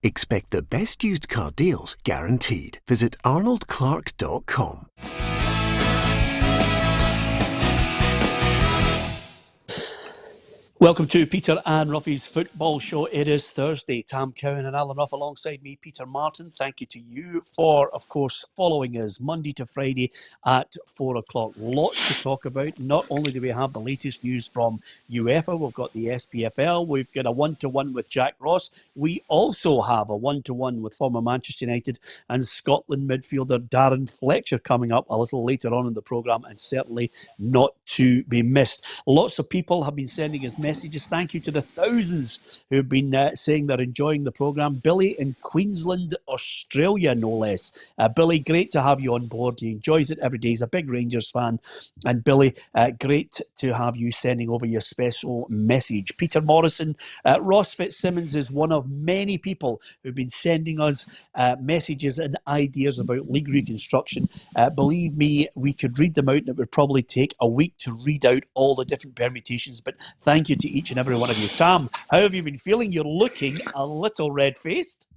Expect the best used car deals guaranteed. Visit arnoldclark.com. Welcome to Peter and Roughie's Football Show. It is Thursday. Tam Cowan and Alan Rough alongside me, Peter Martin. Thank you to you for, of course, following us Monday to Friday at 4 o'clock. Lots to talk about. Not only do we have the latest news from UEFA, we've got the SPFL, we've got a one-to-one with Jack Ross. We also have a one-to-one with former Manchester United and Scotland midfielder Darren Fletcher coming up a little later on in the programme, and certainly not to be missed. Lots of people have been sending us messages. Thank you to the thousands who've been saying they're enjoying the programme. Billy in Queensland, Australia, no less. Billy, great to have you on board. He enjoys it every day. He's a big Rangers fan. And Billy, great to have you sending over your special message. Peter Morrison, Ross Fitzsimmons is one of many people who've been sending us messages and ideas about league reconstruction. Believe me, we could read them out and it would probably take a week to read out all the different permutations. But thank you to each and every one of you. Tam, how have you been feeling? You're looking a little red-faced.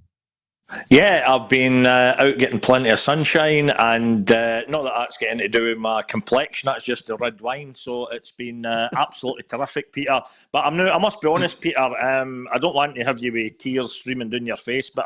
Yeah, I've been out getting plenty of sunshine, and not that that's getting to do with my complexion, that's just the red wine, so it's been absolutely terrific, Peter. But I must be honest, Peter, I don't want to have you with tears streaming down your face, but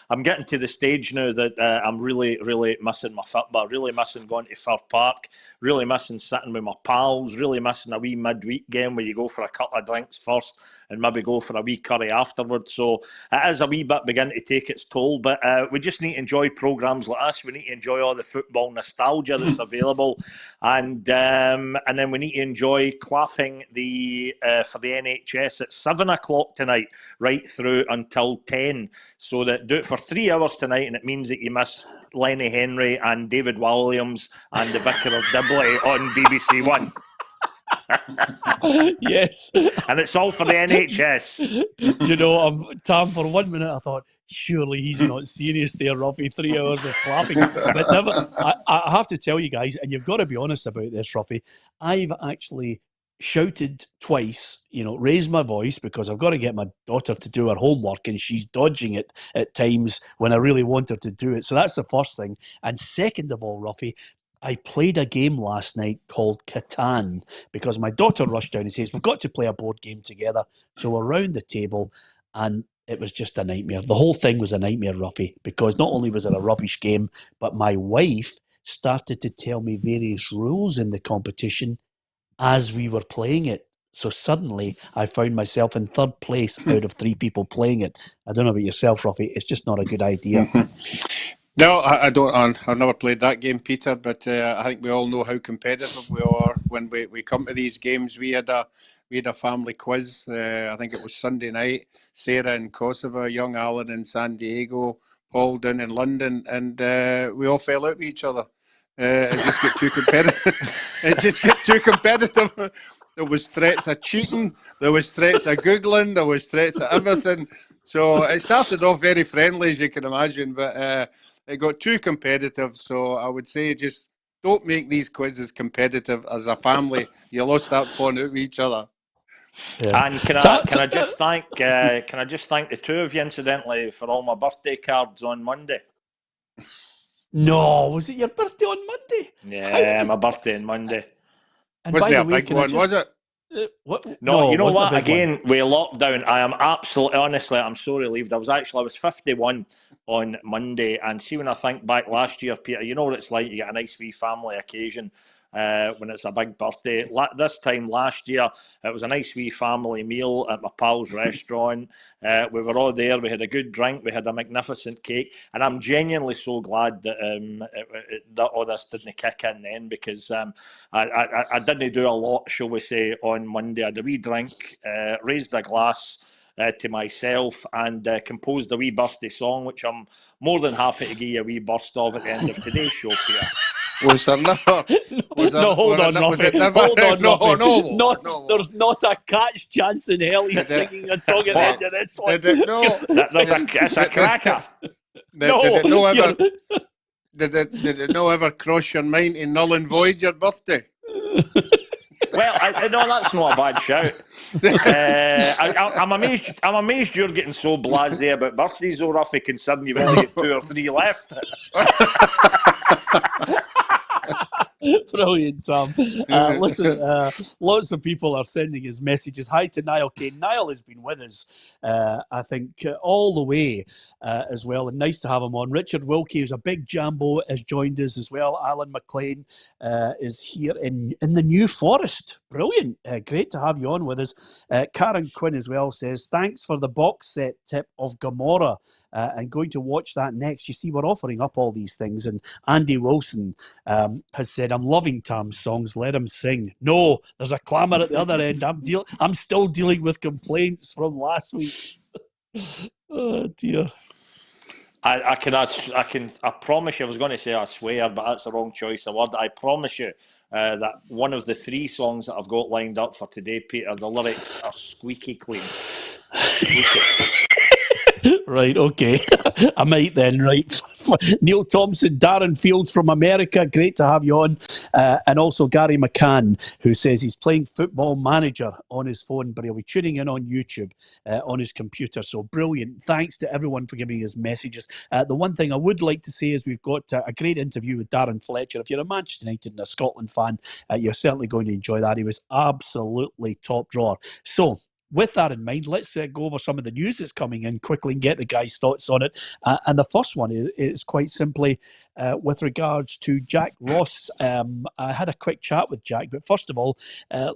I'm getting to the stage now that I'm really, really missing my football, really missing going to Fir Park, really missing sitting with my pals, really missing a wee midweek game where you go for a couple of drinks first and maybe go for a wee curry afterwards. So it is a wee bit beginning to take its toll, but we just need to enjoy programmes like this. We need to enjoy all the football nostalgia that's available, and then we need to enjoy clapping for the NHS at 7 o'clock tonight, right through until 10. So that do it for 3 hours tonight, and it means that you miss Lenny Henry and David Williams and the Vicar of Dibley on BBC One. Yes. And it's all for the NHS. You know, Tam, for 1 minute I thought, surely he's not serious there, Roughie. 3 hours of clapping. But never, I have to tell you guys, and you've got to be honest about this, Roughie, I've actually shouted twice, raised my voice, because I've got to get my daughter to do her homework and she's dodging it at times when I really want her to do it. So that's the first thing. And second of all, Roughie, I played a game last night called Catan because my daughter rushed down and says, we've got to play a board game together. So we're round the table and it was just a nightmare. The whole thing was a nightmare, Roughie, because not only was it a rubbish game, but my wife started to tell me various rules in the competition as we were playing it. So suddenly I found myself in third place out of 3 people playing it. I don't know about yourself, Roughie. It's just not a good idea. No, I don't. I've never played that game, Peter, but I think we all know how competitive we are when we come to these games. We had a family quiz. I think it was Sunday night. Sarah in Kosovo, young Alan in San Diego, Paul down in London, and we all fell out with each other. It just got too competitive. There was threats of cheating. There was threats of Googling. There was threats of everything. So it started off very friendly, as you can imagine, but it got too competitive. So I would say just don't make these quizzes competitive as a family. You'll all start falling out with each other. Yeah. And can I just thank the two of you, incidentally, for all my birthday cards on Monday. No, was it your birthday on Monday? Yeah, my birthday on Monday. And wasn't it a big one, was it? No, you know what? Again, with lockdown, I am absolutely, honestly, I'm so relieved. I was 51 on Monday, and see, when I think back last year, Peter, you know what it's like. You get a nice wee family occasion when it's a big birthday. This time last year, it was a nice wee family meal at my pal's restaurant. We were all there. We had a good drink. We had a magnificent cake, and I'm genuinely so glad that that all this didn't kick in then, because I didn't do a lot, shall we say, on Monday. I had a wee drink, raised a glass to myself, and composed a wee birthday song, which I'm more than happy to give you a wee burst of at the end of today's show, Peter. Was there never? Hold on, Roughie. No. There's not a catch chance in hell he's singing a song at the end of this one. Did it? No. It's a cracker. Did it no ever cross your mind to null and void your birthday? Well, no, that's not a bad shout. I'm amazed. I'm amazed you're getting so blasé about birthdays, though, Roughie, considering you've only got 2 or 3 left. Brilliant, Tom. Listen, lots of people are sending us messages. Hi to Niall Kane. Niall has been with us, I think, all the way as well, and nice to have him on. Richard Wilkie, who's a big jambo, has joined us as well. Alan McLean is here in the New Forest. Brilliant. Great to have you on with us. Karen Quinn as well says, thanks for the box set tip of Gilmour and going to watch that next. You see, we're offering up all these things, and Andy Wilson has said, I'm loving Tam's songs, let him sing. No, there's a clamour at the other end. I'm still dealing with complaints from last week. Oh dear. I promise you, I was going to say I swear, but that's the wrong choice of word. I promise you that one of the 3 songs that I've got lined up for today, Peter, the lyrics are squeaky clean. Squeaky. Right, okay. I might then, right. Neil Thompson, Darren Fields from America, great to have you on. And also Gary McCann, who says he's playing Football Manager on his phone, but he'll be tuning in on YouTube on his computer. So brilliant. Thanks to everyone for giving us messages. The one thing I would like to say is we've got a great interview with Darren Fletcher. If you're a Manchester United and a Scotland fan, you're certainly going to enjoy that. He was absolutely top drawer. So, with that in mind, let's go over some of the news that's coming in quickly and get the guys' thoughts on it. And the first one is quite simply with regards to Jack Ross. I had a quick chat with Jack, but first of all,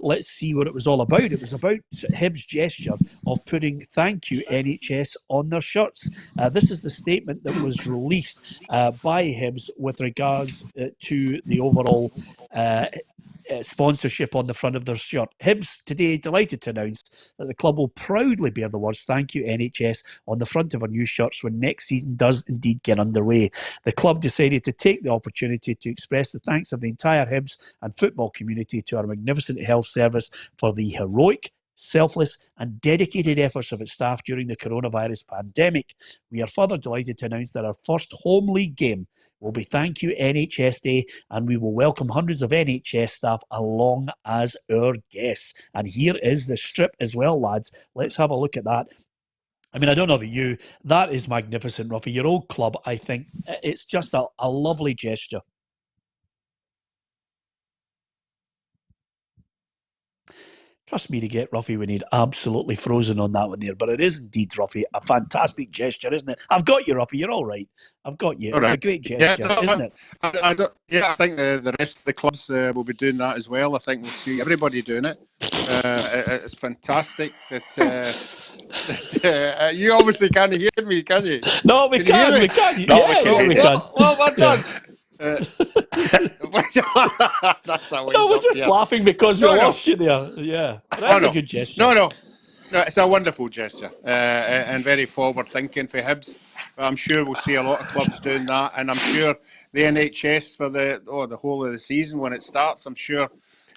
let's see what it was all about. It was about Hibs' gesture of putting "Thank you NHS" on their shirts. This is the statement that was released by Hibs with regards to the overall sponsorship on the front of their shirt. Hibs today delighted to announce that the club will proudly bear the words "Thank you NHS" on the front of our new shirts when next season does indeed get underway. The club decided to take the opportunity to express the thanks of the entire Hibs and football community to our magnificent health service for the heroic, selfless and dedicated efforts of its staff during the coronavirus pandemic. We are further delighted to announce that our first home league game will be Thank You NHS Day, and we will welcome hundreds of NHS staff along as our guests. And here is the strip as well, lads. Let's have a look at that. I mean, I don't know about you. That is magnificent, Roughie. Your old club, I think, it's just a lovely gesture. Trust me to get Roughie when he'd absolutely frozen on that one there. But it is indeed, Roughie, a fantastic gesture, isn't it? I've got you, Roughie. You're all right. I've got you. It's a great gesture, isn't it? I think the rest of the clubs will be doing that as well. I think we'll see everybody doing it. It's fantastic that you obviously can't hear me, can you? No, we can. We can. No, we can. Well, we're done. That's a no, we're just laughing because we lost you there. Yeah, that's a good gesture. No, it's a wonderful gesture and very forward thinking for Hibs. I'm sure we'll see a lot of clubs doing that, and I'm sure the NHS for the whole of the season when it starts, I'm sure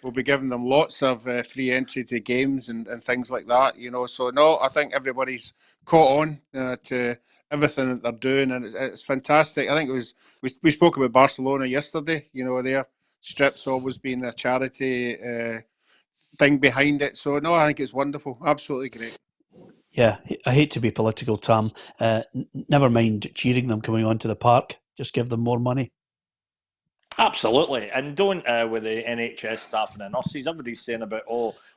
we'll be giving them lots of free entry to games and things like that. You know, so no, I think everybody's caught on to everything that they're doing, and it's fantastic. I think it was we spoke about Barcelona yesterday. You know, their strips always been a charity thing behind it. So no, I think it's wonderful, absolutely great. Yeah, I hate to be political, Tam. Never mind cheering them coming onto the park. Just give them more money. Absolutely, and don't with the NHS staff and the nurses, everybody's saying about,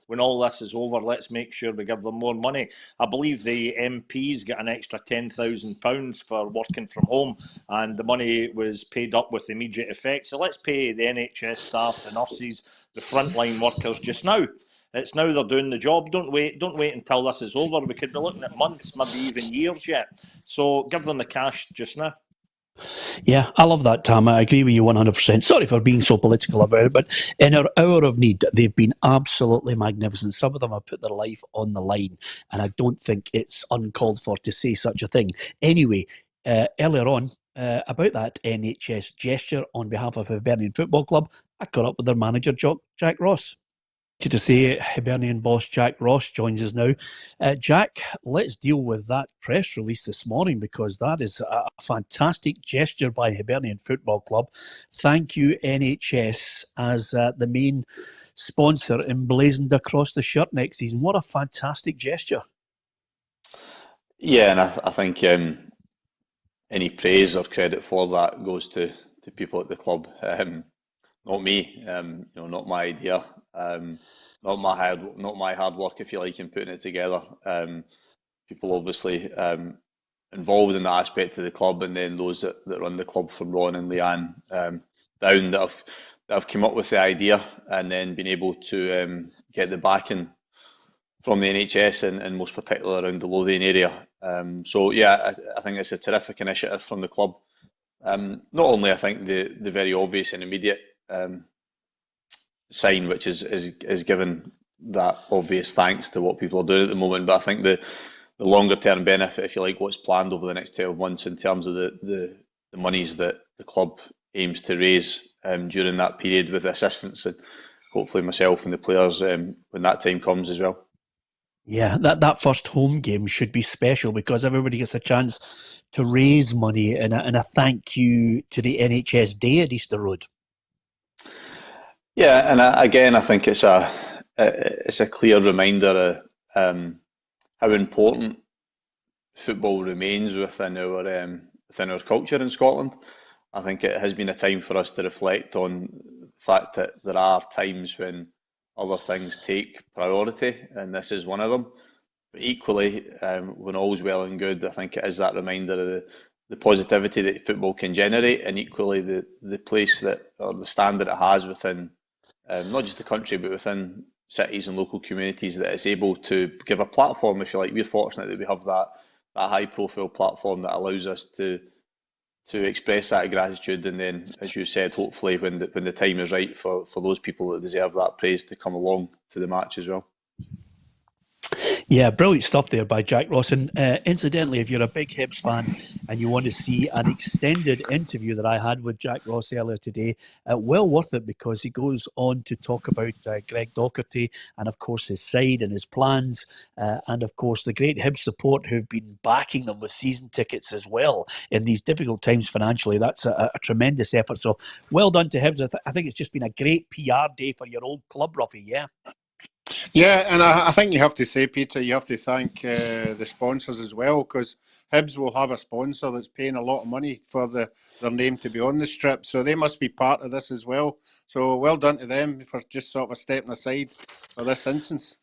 when all this is over, let's make sure we give them more money. I believe the MPs get an extra £10,000 for working from home, and the money was paid up with immediate effect. So let's pay the NHS staff, the nurses, the frontline workers just now. It's now they're doing the job. Don't wait until this is over. We could be looking at months, maybe even years yet. So give them the cash just now. Yeah, I love that, Tam. I agree with you 100%. Sorry for being so political about it, but in our hour of need, they've been absolutely magnificent. Some of them have put their life on the line, and I don't think it's uncalled for to say such a thing. Anyway, earlier on, about that NHS gesture on behalf of Hibernian Football Club, I caught up with their manager, Jack Ross. To say Hibernian boss Jack Ross joins us now. Jack, let's deal with that press release this morning, because that is a fantastic gesture by Hibernian Football Club. Thank you, NHS, as the main sponsor emblazoned across the shirt next season. What a fantastic gesture. Yeah, and I think any praise or credit for that goes to people at the club. Not me, not my idea, not my hard work, if you like, in putting it together. People obviously involved in that aspect of the club, and then those that run the club, from Ron and Leanne down, that have come up with the idea and then been able to get the backing from the NHS and most particularly around the Lothian area. So yeah, I think it's a terrific initiative from the club. Not only, I think, the very obvious and immediate sign, which is given that obvious thanks to what people are doing at the moment, but I think the longer term benefit, if you like, what's planned over the next 12 months in terms of the monies that the club aims to raise during that period, with assistance and hopefully myself and the players when that time comes as well. Yeah, that first home game should be special, because everybody gets a chance to raise money, and a thank you to the NHS Day at Easter Road. Yeah, and again, I think it's a clear reminder of how important football remains within our culture in Scotland. I think it has been a time for us to reflect on the fact that there are times when other things take priority, and this is one of them. But equally, when all's well and good, I think it is that reminder of the positivity that football can generate, and equally the place that, or the stand that it has within not just the country, but within cities and local communities, that it's able to give a platform, if you like. We're fortunate that we have that high profile platform that allows us to express that gratitude, and then, as you said, hopefully when the time is right for those people that deserve that praise to come along to the match as well. Yeah, brilliant stuff there by Jack Ross. And incidentally, if you're a big Hibs fan and you want to see an extended interview that I had with Jack Ross earlier today, well worth it, because he goes on to talk about Greg Docherty and, of course, his side and his plans, and, of course, the great Hibs support who've been backing them with season tickets as well in these difficult times financially. That's a tremendous effort. So well done to Hibs. I think it's just been a great PR day for your old club, Roughie, yeah? Yeah, and I think you have to say, Peter, you have to thank the sponsors as well, because Hibs will have a sponsor that's paying a lot of money for their name to be on the strip, so they must be part of this as well. So well done to them for just sort of stepping aside for this instance.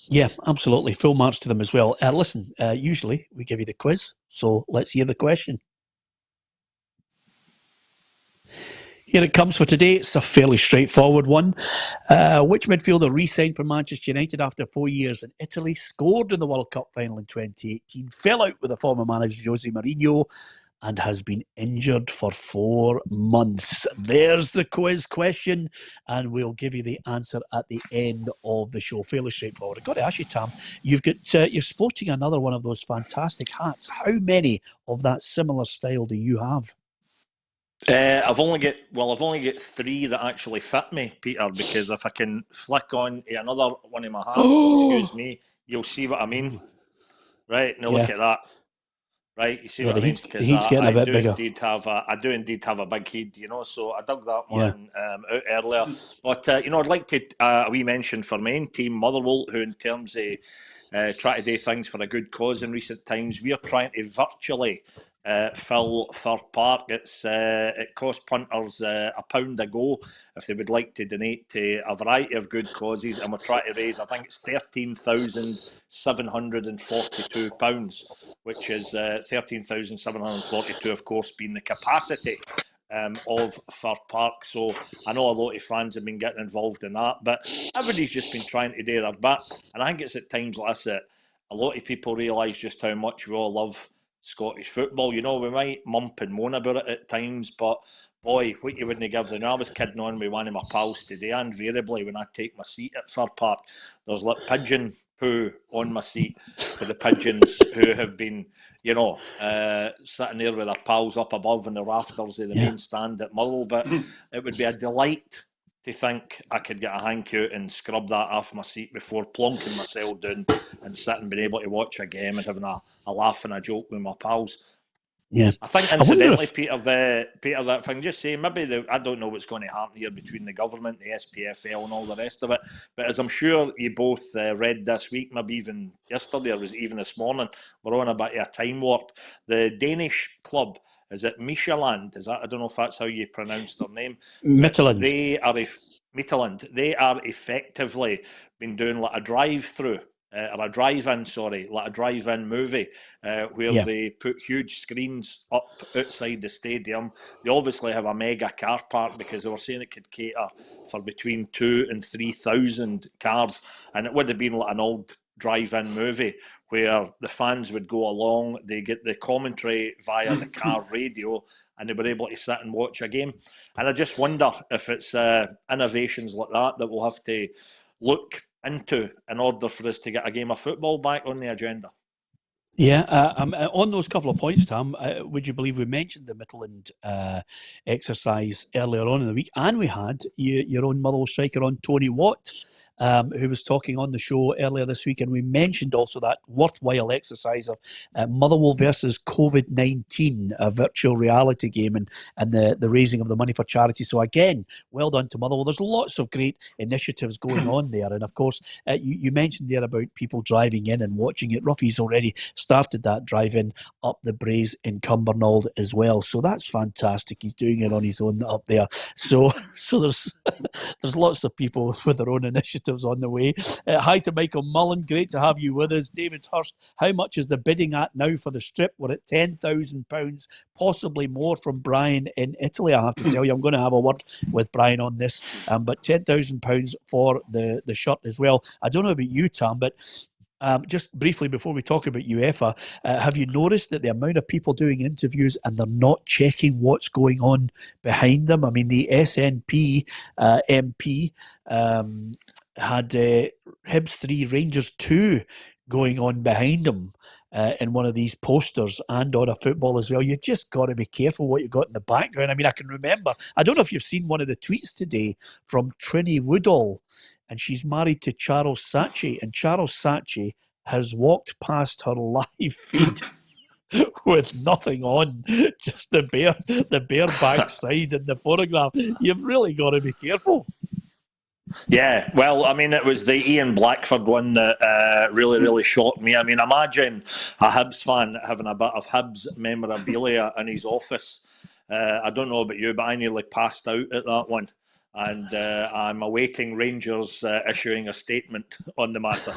Yeah, absolutely. Full marks to them as well. Listen, usually we give you the quiz, so let's hear the question. Here it comes for today. It's a fairly straightforward one. Which midfielder re-signed for Manchester United after 4 years in Italy, scored in the World Cup final in 2018, fell out with the former manager Jose Mourinho, and has been injured for 4 months? There's the quiz question, and we'll give you the answer at the end of the show. Fairly straightforward. I've got to ask you, Tam, you're sporting another one of those fantastic hats. How many of that similar style do you have? I've only got 3 that actually fit me, Peter, because if I can flick on to another one of my hats, excuse me, you'll see what I mean. Right, now look at that. Right, you see what I mean? Because the heat's getting a bit bigger. I do indeed have a big head, so I dug that one out earlier. But, I'd like to, a wee mention for main team Motherwell, who in terms of try to do things for a good cause in recent times, we're trying to virtually fill Fir Park. It costs punters £1 a go if they would like to donate to a variety of good causes, and we're trying to raise, I think it's £13,742, which is 13,742, of course, being the capacity of Fir Park. So I know a lot of fans have been getting involved in that, but everybody's just been trying to do their bit, and I think it's at times like this that a lot of people realise just how much we all love Scottish football. We might mump and moan about it at times, but boy, what you wouldn't give them. I was kidding on with one of my pals today. Invariably, when I take my seat at Fir Park, there's like pigeon poo on my seat for the pigeons who have been, sitting there with their pals up above in the rafters of the main stand at Motherwell. But it would be a delight to think I could get a hank out and scrub that off my seat before plonking myself down and sitting, being able to watch a game and having a laugh and a joke with my pals. Yeah, I think I wonder incidentally, if Peter, that thing, just say maybe I don't know what's going to happen here between the government, the SPFL, and all the rest of it. But as I'm sure you both read this week, maybe even yesterday or was even this morning, we're on a bit of a time warp. The Danish club, is it Midtjylland? I don't know if that's how you pronounce their name. Midtjylland. Midtjylland. They are effectively been doing like a drive-through. Or a drive-in, like a drive-in movie, where they put huge screens up outside the stadium. They obviously have a mega car park because they were saying it could cater for between 2,000 and 3,000 cars, and it would have been like an old drive-in movie where the fans would go along, they get the commentary via the car radio, and they were able to sit and watch a game. And I just wonder if it's innovations like that we'll have to look into in order for us to get a game of football back on the agenda. Yeah, on those couple of points, Tam, would you believe we mentioned the Midtjylland exercise earlier on in the week, and we had your own Motherwell striker on, Tony Watt, who was talking on the show earlier this week, and we mentioned also that worthwhile exercise of Motherwell versus COVID-19, a virtual reality game, and the raising of the money for charity. So again, well done to Motherwell. There's lots of great initiatives going on there, and of course, you mentioned there about people driving in and watching it. Roughie's already started that drive-in up the Braes in Cumbernauld as well, so that's fantastic. He's doing it on his own up there. So there's there's lots of people with their own initiatives on the way. Hi to Michael Mullen, great to have you with us. David Hurst, how much is the bidding at now for the strip? We're at £10,000, possibly more from Brian in Italy. I have to tell you, I'm going to have a word with Brian on this, but £10,000 for the shirt as well. I don't know about you, Tam, but just briefly before we talk about UEFA, have you noticed that the amount of people doing interviews and they're not checking what's going on behind them? I mean, the SNP MP had Hibs 3, Rangers 2 going on behind him in one of these posters and on a football as well. You just got to be careful what you've got in the background. I mean, I can remember, I don't know if you've seen one of the tweets today from Trini Woodall, and she's married to Charles Saatchi, and Charles Saatchi has walked past her live feed with nothing on, just the bare backside in the photograph. You've really got to be careful. Yeah, well, I mean, it was the Ian Blackford one that really shocked me. I mean, imagine a Hibs fan having a bit of Hibs memorabilia in his office. I don't know about you, but I nearly passed out at that one. And I'm awaiting Rangers issuing a statement on the matter.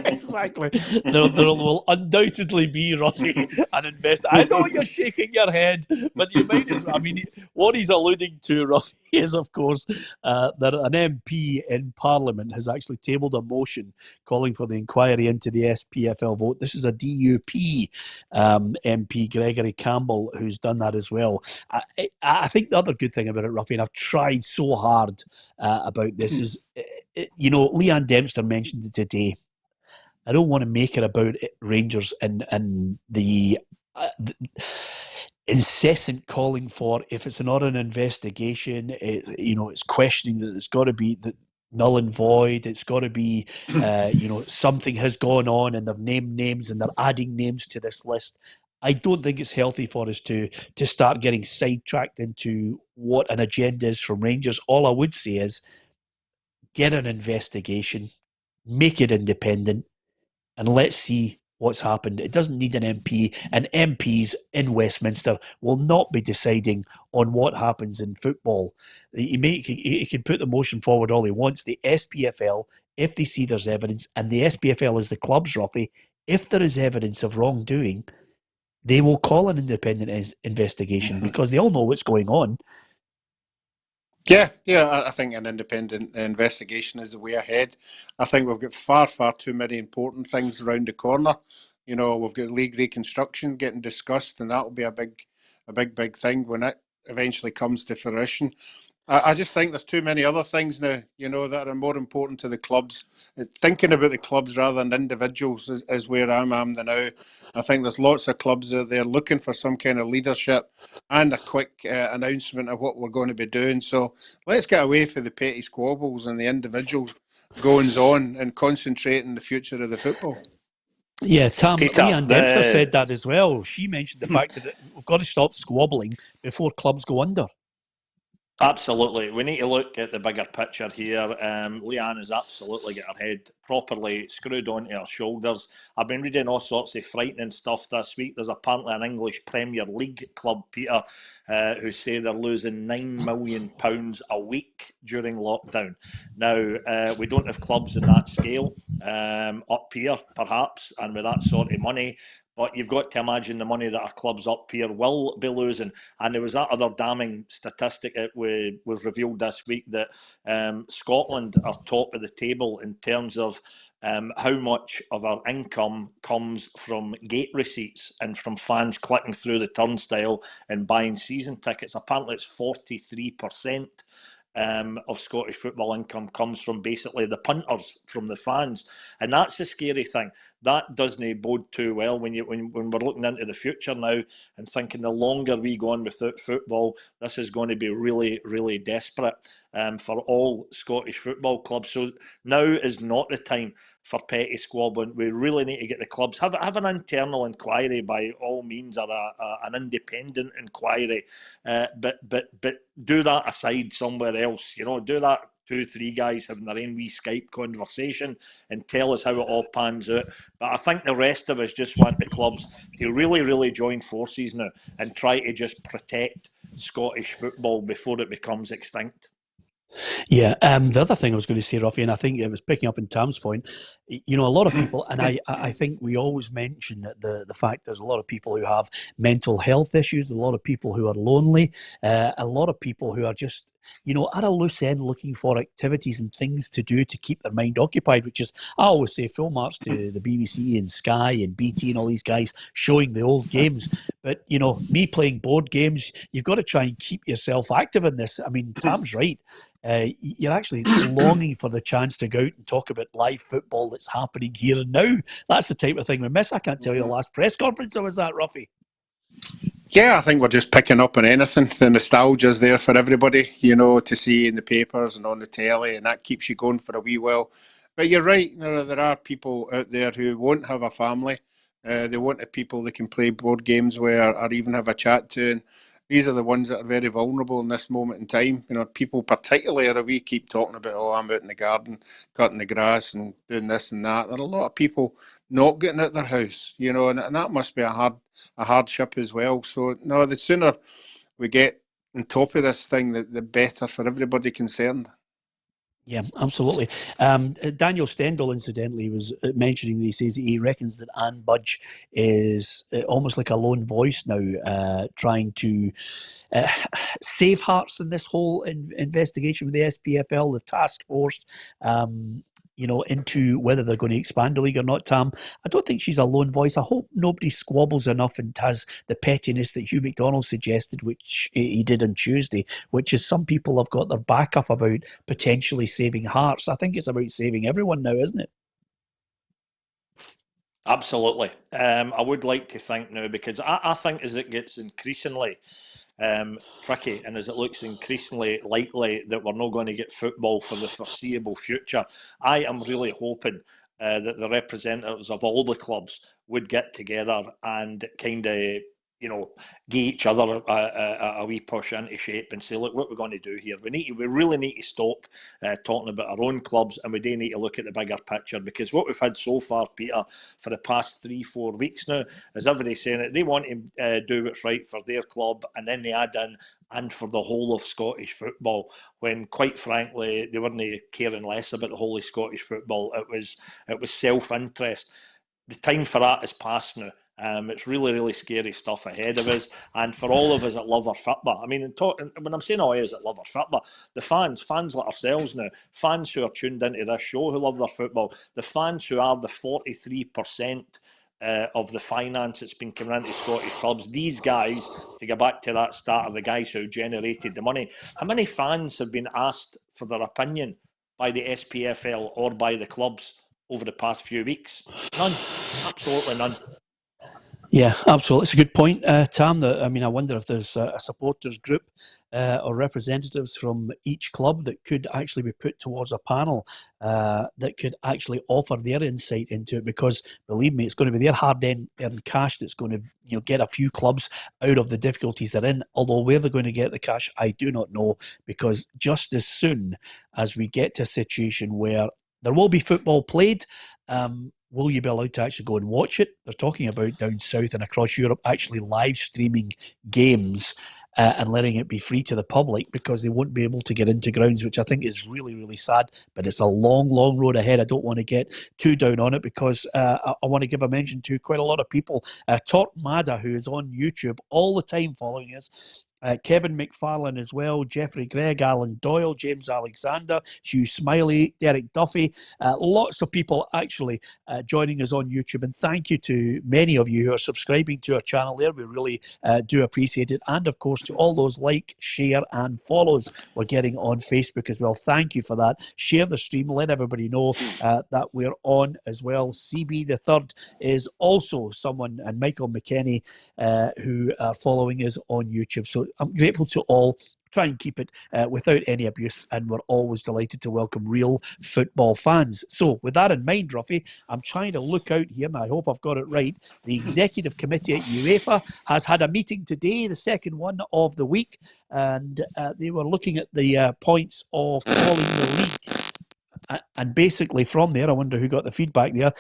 Exactly. There will undoubtedly be, Roughie, an invest. I know you're shaking your head, but you might as well. I mean, what he's alluding to, Roughie, is, of course, that an MP in Parliament has actually tabled a motion calling for the inquiry into the SPFL vote. This is a DUP MP, Gregory Campbell, who's done that as well. I think the other good thing about it, Roughie, and I've tried so hard about this, is, Leanne Dempster mentioned it today. I don't want to make it about Rangers and the incessant calling for, if it's not an investigation, it's questioning that it's got to be null and void. It's got to be, something has gone on and they've named names and they're adding names to this list. I don't think it's healthy for us to start getting sidetracked into what an agenda is from Rangers. All I would say is get an investigation, make it independent, and let's see what's happened. It doesn't need an MP, and MPs in Westminster will not be deciding on what happens in football. He can put the motion forward all he wants. The SPFL, if they see there's evidence, and the SPFL is the club's, Roughie, if there is evidence of wrongdoing, they will call an independent investigation because they all know what's going on. Yeah, I think an independent investigation is the way ahead. I think we've got far too many important things around the corner. We've got league reconstruction getting discussed, and that'll be a big thing when it eventually comes to fruition. I just think there's too many other things now, that are more important to the clubs. Thinking about the clubs rather than individuals is where I'm now. I think there's lots of clubs out there looking for some kind of leadership and a quick announcement of what we're going to be doing. So let's get away from the petty squabbles and the individuals goings on and concentrate on the future of the football. Yeah, Tam, Peter, Leanne Dempster said that as well. She mentioned the fact that we've got to stop squabbling before clubs go under. Absolutely. We need to look at the bigger picture here. Leanne has absolutely got her head properly screwed onto her shoulders. I've been reading all sorts of frightening stuff this week. There's apparently an English Premier League club, Peter, who say they're losing £9 million a week during lockdown. Now, we don't have clubs in that scale up here, perhaps, and with that sort of money. But you've got to imagine the money that our clubs up here will be losing. And there was that other damning statistic that was revealed this week that Scotland are top of the table in terms of how much of our income comes from gate receipts and from fans clicking through the turnstile and buying season tickets. Apparently it's 43%. Of Scottish football income comes from basically the punters, from the fans, and that's the scary thing. That doesn't bode too well when we're looking into the future now and thinking the longer we go on without football, this is going to be really, really desperate for all Scottish football clubs. So now is not the time for petty squabbling. We really need to get the clubs have an internal inquiry by all means, or an independent inquiry, but do that aside somewhere else. Do that 2-3 guys having their own wee Skype conversation and tell us how it all pans out. But I think the rest of us just want the clubs to really, really join forces now and try to just protect Scottish football before it becomes extinct. Yeah, the other thing I was going to say, Roughie, and I think it was picking up in Tam's point, a lot of people, and I think we always mention the fact there's a lot of people who have mental health issues, a lot of people who are lonely, a lot of people who are just, at a loose end looking for activities and things to do to keep their mind occupied, which is, I always say, full marks to the BBC and Sky and BT and all these guys showing the old games. But, me playing board games, you've got to try and keep yourself active in this. I mean, Tam's right. You're actually longing for the chance to go out and talk about live football that's happening here and now. That's the type of thing we miss. I can't tell you the last press conference I was at, Roughie. Yeah, I think we're just picking up on anything. The nostalgia's there for everybody, to see in the papers and on the telly, and that keeps you going for a wee while. But you're right, there are people out there who won't have a family. They won't have people they can play board games with or even have a chat to. And these are the ones that are very vulnerable in this moment in time. People particularly, we keep talking about, I'm out in the garden, cutting the grass and doing this and that. There are a lot of people not getting out their house, and that must be a hardship as well. So, no, the sooner we get on top of this thing, the better for everybody concerned. Yeah, absolutely. Daniel Stendhal, incidentally, was mentioning, he says he reckons that Anne Budge is almost like a lone voice now, trying to save hearts in this whole investigation with the SPFL, the task force, into whether they're going to expand the league or not, Tam. I don't think she's a lone voice. I hope nobody squabbles enough and has the pettiness that Hugh McDonald suggested, which he did on Tuesday, which is some people have got their back up about potentially saving hearts. I think it's about saving everyone now, isn't it? Absolutely. I would like to think now, because I think as it gets increasingly tricky and as it looks increasingly likely that we're not going to get football for the foreseeable future, I am really hoping that the representatives of all the clubs would get together and kind of give each other a wee push into shape and say, look, what we're going to do here. We really need to stop talking about our own clubs, and we do need to look at the bigger picture, because what we've had so far, Peter, for the past 3-4 weeks now, is everybody saying that they want to do what's right for their club, and then they add in and for the whole of Scottish football, when quite frankly they weren't caring less about the whole of Scottish football. It was self-interest. The time for that is past now. It's really, really scary stuff ahead of us, and for all of us that love our football. I mean, when I'm saying all of us that love our football, the fans like ourselves now, fans who are tuned into this show who love their football, the fans who are the 43% of the finance that's been coming into Scottish clubs. These guys, to go back to that start of the guys who generated the money, how many fans have been asked for their opinion by the SPFL or by the clubs over the past few weeks? None. Absolutely none. Yeah, absolutely. It's a good point, Tam. That, I mean, I wonder if there's a supporters group or representatives from each club that could actually be put towards a panel that could actually offer their insight into it. Because believe me, it's going to be their hard-earned cash that's going to, get a few clubs out of the difficulties they're in. Although where they're going to get the cash, I do not know. Because just as soon as we get to a situation where there will be football played, will you be allowed to actually go and watch it? They're talking about down south and across Europe actually live streaming games and letting it be free to the public, because they won't be able to get into grounds, which I think is really, really sad. But it's a long, long road ahead. I don't want to get too down on it, because I want to give a mention to quite a lot of people. Torquemada, who is on YouTube all the time following us, Kevin McFarlane as well, Jeffrey Gregg, Alan Doyle, James Alexander, Hugh Smiley, Derek Duffy, lots of people actually joining us on YouTube. And thank you to many of you who are subscribing to our channel there. We really do appreciate it. And of course, to all those like, share and follows we're getting on Facebook as well. Thank you for that. Share the stream, let everybody know that we're on as well. CB the Third is also someone, and Michael McKenny, who are following us on YouTube. So I'm grateful to all. Try and keep it without any abuse, and we're always delighted to welcome real football fans. So with that in mind, Roughie, I'm trying to look out here, and I hope I've got it right. The Executive Committee at UEFA has had a meeting today, the second one of the week, and they were looking at the points of calling the league. And basically from there, I wonder who got the feedback there.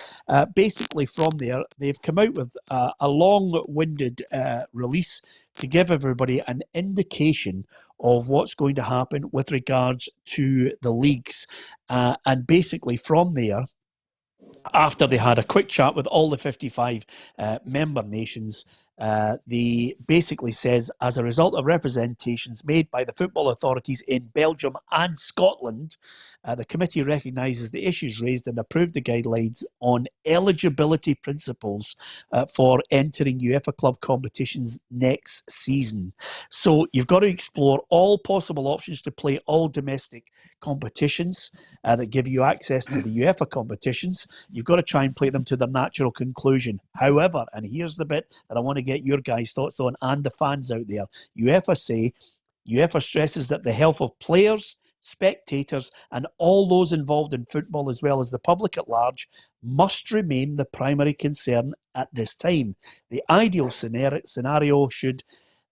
Basically from there, they've come out with a long-winded release to give everybody an indication of what's going to happen with regards to the leagues. And basically from there, after they had a quick chat with all the 55 member nations, they basically says, as a result of representations made by the football authorities in Belgium and Scotland, the committee recognises the issues raised and approved the guidelines on eligibility principles for entering UEFA club competitions next season. So you've got to explore all possible options to play all domestic competitions that give you access to the UEFA competitions. You've got to try and play them to their natural conclusion. However, and here's the bit that I want to get your guys' thoughts on, and the fans out there. UEFA stresses that the health of players, spectators, and all those involved in football, as well as the public at large, must remain the primary concern at this time. The ideal scenario, should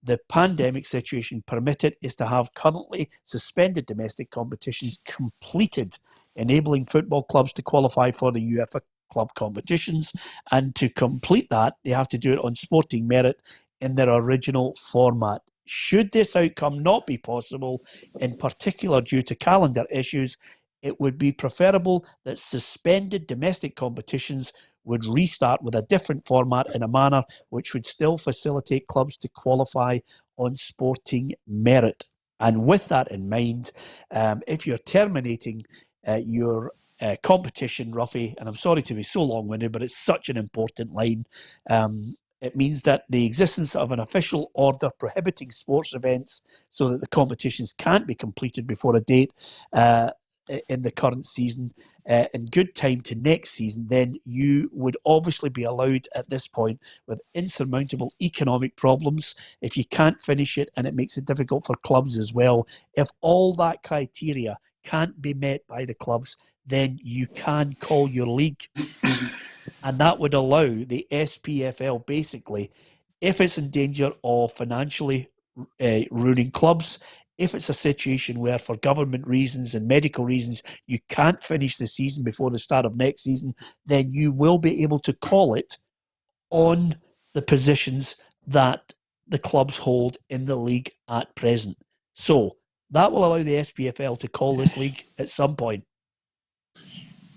the pandemic situation permit it, is to have currently suspended domestic competitions completed, enabling football clubs to qualify for the UEFA club competitions. And to complete that, they have to do it on sporting merit in their original format. Should this outcome not be possible, in particular due to calendar issues, it would be preferable that suspended domestic competitions would restart with a different format in a manner which would still facilitate clubs to qualify on sporting merit. And with that in mind, if you're terminating your competition, Roughie, and I'm sorry to be so long-winded, but it's such an important line, it means that the existence of an official order prohibiting sports events so that the competitions can't be completed before a date in the current season, in good time to next season, then you would obviously be allowed at this point with insurmountable economic problems if you can't finish it, and it makes it difficult for clubs as well. If all that criteria can't be met by the clubs, then you can call your league. And that would allow the SPFL, basically, if it's in danger of financially ruining clubs, if it's a situation where for government reasons and medical reasons you can't finish the season before the start of next season, then you will be able to call it on the positions that the clubs hold in the league at present. So that will allow the SPFL to call this league at some point.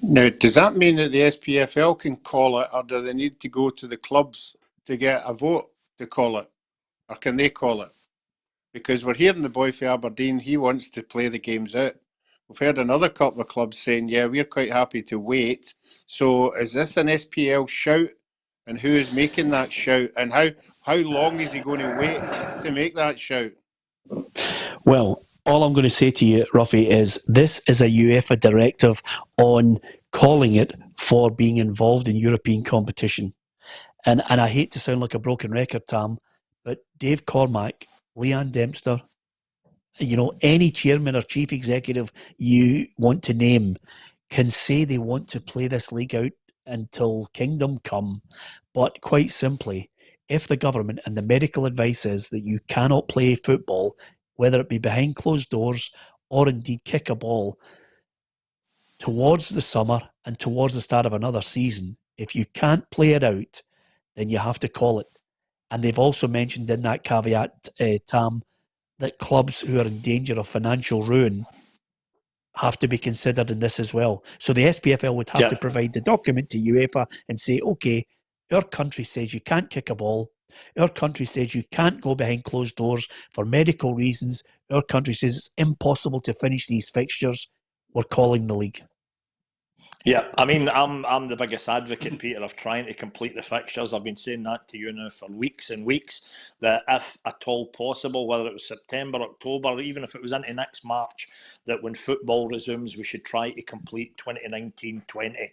Now, does that mean that the SPFL can call it, or do they need to go to the clubs to get a vote to call it? Or can they call it? Because we're hearing the boy for Aberdeen, he wants to play the games out. We've heard another couple of clubs saying, yeah, we're quite happy to wait. So is this an SPL shout and who is making that shout, and how long is he going to wait to make that shout? Well, all I'm going to say to you, Roughie, is this is a UEFA directive on calling it for being involved in European competition. And I hate to sound like a broken record, Tam, but Dave Cormack, Leanne Dempster, any chairman or chief executive you want to name can say they want to play this league out until kingdom come. But quite simply, if the government and the medical advice is that you cannot play football, whether it be behind closed doors or indeed kick a ball, towards the summer and towards the start of another season, if you can't play it out, then you have to call it. And they've also mentioned in that caveat, Tam, that clubs who are in danger of financial ruin have to be considered in this as well. So the SPFL would have to provide the document to UEFA and say, okay, our country says you can't kick a ball. Our country says you can't go behind closed doors for medical reasons. Our country says it's impossible to finish these fixtures. We're calling the league. Yeah, I mean, I'm the biggest advocate, Peter, of trying to complete the fixtures. I've been saying that to you now for weeks and weeks, that if at all possible, whether it was September, October, even if it was into next March, that when football resumes, we should try to complete 2019-20.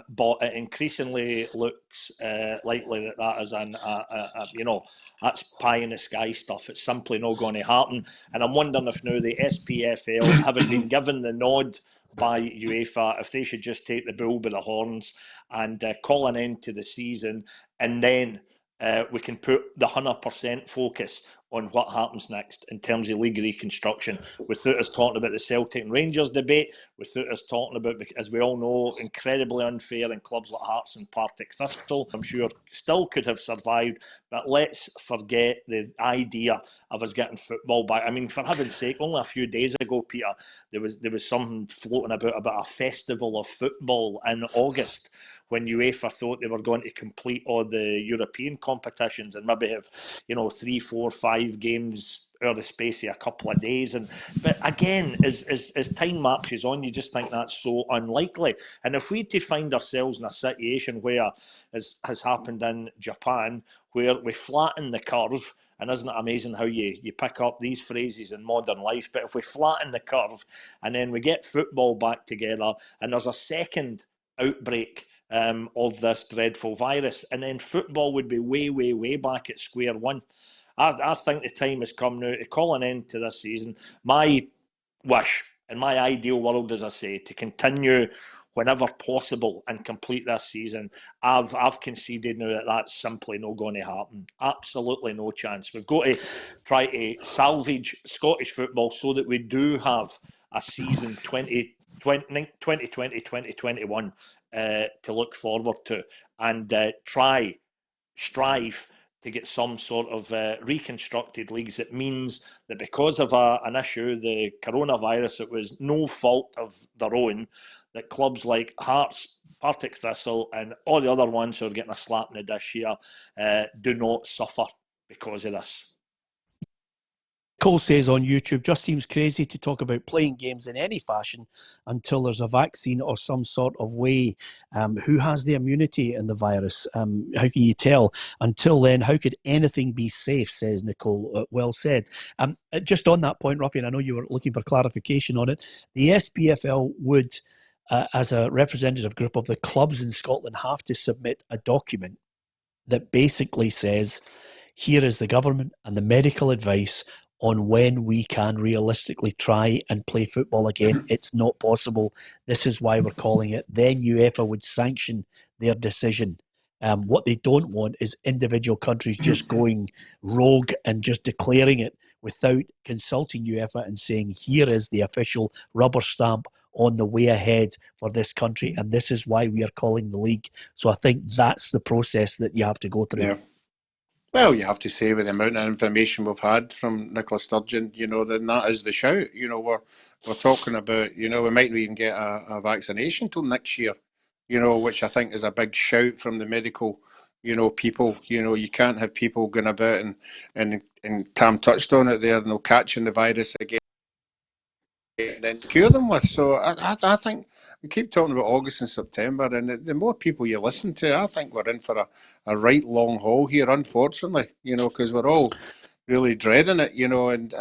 But it increasingly looks likely that is that's pie in the sky stuff. It's simply not going to happen. And I'm wondering if now the SPFL, having been given the nod by UEFA, if they should just take the bull by the horns and call an end to the season, and then we can put the 100% focus on what happens next in terms of league reconstruction, without us talking about the Celtic and Rangers debate, without us talking about, as we all know, incredibly unfair in clubs like Hearts and Partick Thistle, I'm sure still could have survived, but let's forget the idea of us getting football back. I mean, for heaven's sake, only a few days ago, Peter, there was something floating about a festival of football in August, when UEFA thought they were going to complete all the European competitions and maybe have, 3, 4, 5 games out of the space of a couple of days. But again, as time marches on, you just think that's so unlikely. And if we to find ourselves in a situation where, as has happened in Japan, where we flatten the curve, and isn't it amazing how you pick up these phrases in modern life? But if we flatten the curve and then we get football back together and there's a second outbreak of this dreadful virus, and then football would be way, way, way back at square one. I think the time has come now to call an end to this season. My wish, in my ideal world, as I say, to continue whenever possible and complete this season. I've conceded now that that's simply not going to happen. Absolutely no chance. We've got to try to salvage Scottish football so that we do have a season 2020-2021 to look forward to, and strive to get some sort of reconstructed leagues. It means that because of an issue, the coronavirus, it was no fault of their own, that clubs like Hearts, Partick Thistle and all the other ones who are getting a slap in the dish here do not suffer because of this. Cole says on YouTube, just seems crazy to talk about playing games in any fashion until there's a vaccine or some sort of way. Who has the immunity in the virus? How can you tell? Until then, how could anything be safe, says Nicole. Well said. Just on that point, Roughie, and I know you were looking for clarification on it, the SPFL would, as a representative group of the clubs in Scotland, have to submit a document that basically says, here is the government and the medical advice on when we can realistically try and play football again. It's not possible. This is why we're calling it. Then UEFA would sanction their decision. What they don't want is individual countries just going rogue and just declaring it without consulting UEFA and saying, here is the official rubber stamp on the way ahead for this country, and this is why we are calling the league. So I think that's the process that you have to go through. Yeah. Well, you have to say, with the amount of information we've had from Nicola Sturgeon, then that is the shout. We're talking about, we might not even get a vaccination till next year, which I think is a big shout from the medical, people. You can't have people going about and Tam touched on it there, catching the virus again. then cure them with. So I think we keep talking about August and September, and the more people you listen to, I think we're in for a right long haul here, unfortunately, because we're all really dreading it, and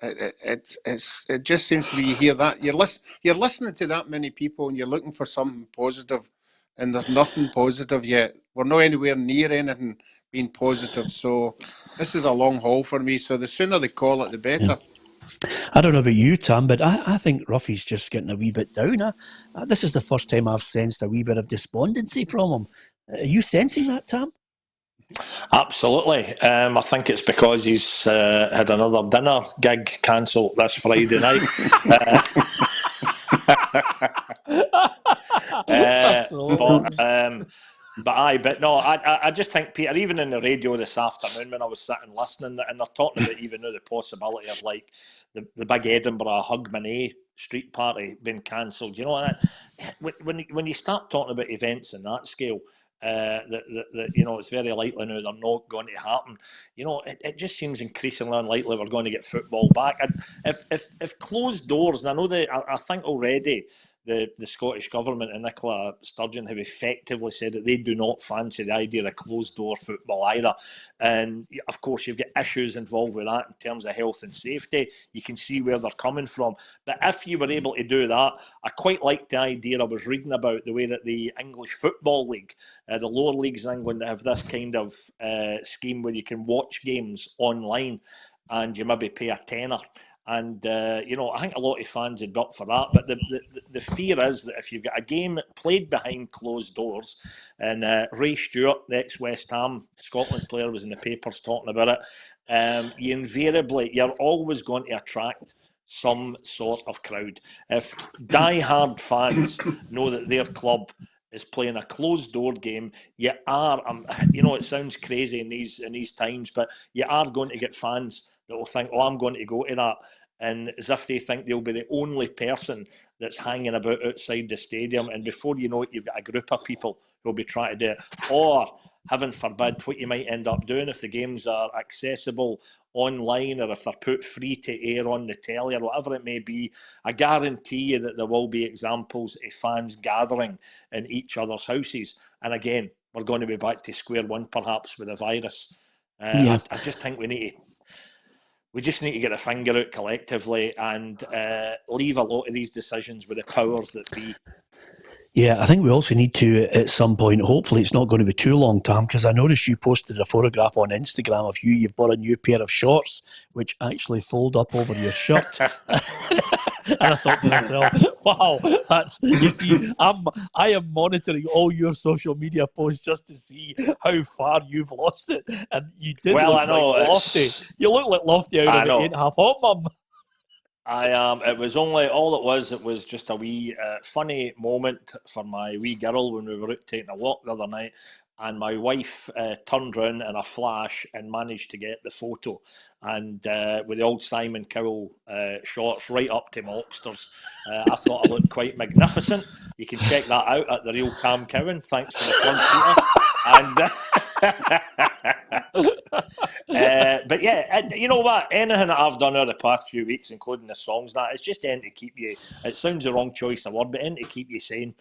it just seems to be, you hear that, you're listening to that many people and you're looking for something positive, and there's nothing positive yet. We're not anywhere near anything being positive, so this is a long haul for me, so the sooner they call it, the better. Yeah. I don't know about you, Tam, but I think Roughie's just getting a wee bit down. This is the first time I've sensed a wee bit of despondency from him. Are you sensing that, Tam? Absolutely. I think it's because he's had another dinner gig cancelled this Friday night. But no, I just think, Peter, even in the radio this afternoon when I was sitting listening, and they're talking about even now the possibility of like the big Edinburgh Hogmanay street party being cancelled. When you start talking about events in that scale, that it's very likely now they're not going to happen. It just seems increasingly unlikely we're going to get football back. And if closed doors, and I know I think already the Scottish Government and Nicola Sturgeon have effectively said that they do not fancy the idea of closed-door football either. And, of course, you've got issues involved with that in terms of health and safety. You can see where they're coming from. But if you were able to do that, I quite liked the idea I was reading about, the way that the English Football League, the lower leagues in England, have this kind of scheme where you can watch games online and you maybe pay a tenner. And, I think a lot of fans would be up for that. But the fear is that if you've got a game played behind closed doors, and Ray Stewart, the ex-West Ham Scotland player, was in the papers talking about it, you're always going to attract some sort of crowd. If die-hard fans know that their club is playing a closed-door game, you are, it sounds crazy in these times, but you are going to get fans that will think, I'm going to go to that, and as if they think they'll be the only person that's hanging about outside the stadium, and before you know it, you've got a group of people who'll be trying to do it. Or, heaven forbid, what you might end up doing if the games are accessible online, or if they're put free to air on the telly, or whatever it may be, I guarantee you that there will be examples of fans gathering in each other's houses. And again, we're going to be back to square one, perhaps, with the virus. I just think we just need to get a finger out collectively and leave a lot of these decisions with the powers that be. Yeah, I think we also need to, at some point, hopefully it's not going to be too long, Tam, because I noticed you posted a photograph on Instagram of you've bought a new pair of shorts, which actually fold up over your shirt. And I thought to myself, wow, you see, I am monitoring all your social media posts just to see how far you've lost it. And you did look like Lofty. You look like Lofty out of it, 8.5 Hot Mum. It was just a wee funny moment for my wee girl when we were out taking a walk the other night, and my wife turned round in a flash and managed to get the photo, and with the old Simon Cowell shorts right up to my Oxters. I thought I looked quite magnificent. You can check that out at the real Tam Cowan. Thanks for the plug, Peter. But yeah, you know what? Anything that I've done over the past few weeks, including the songs, it's just to keep you. It sounds the wrong choice of word, but to keep you sane.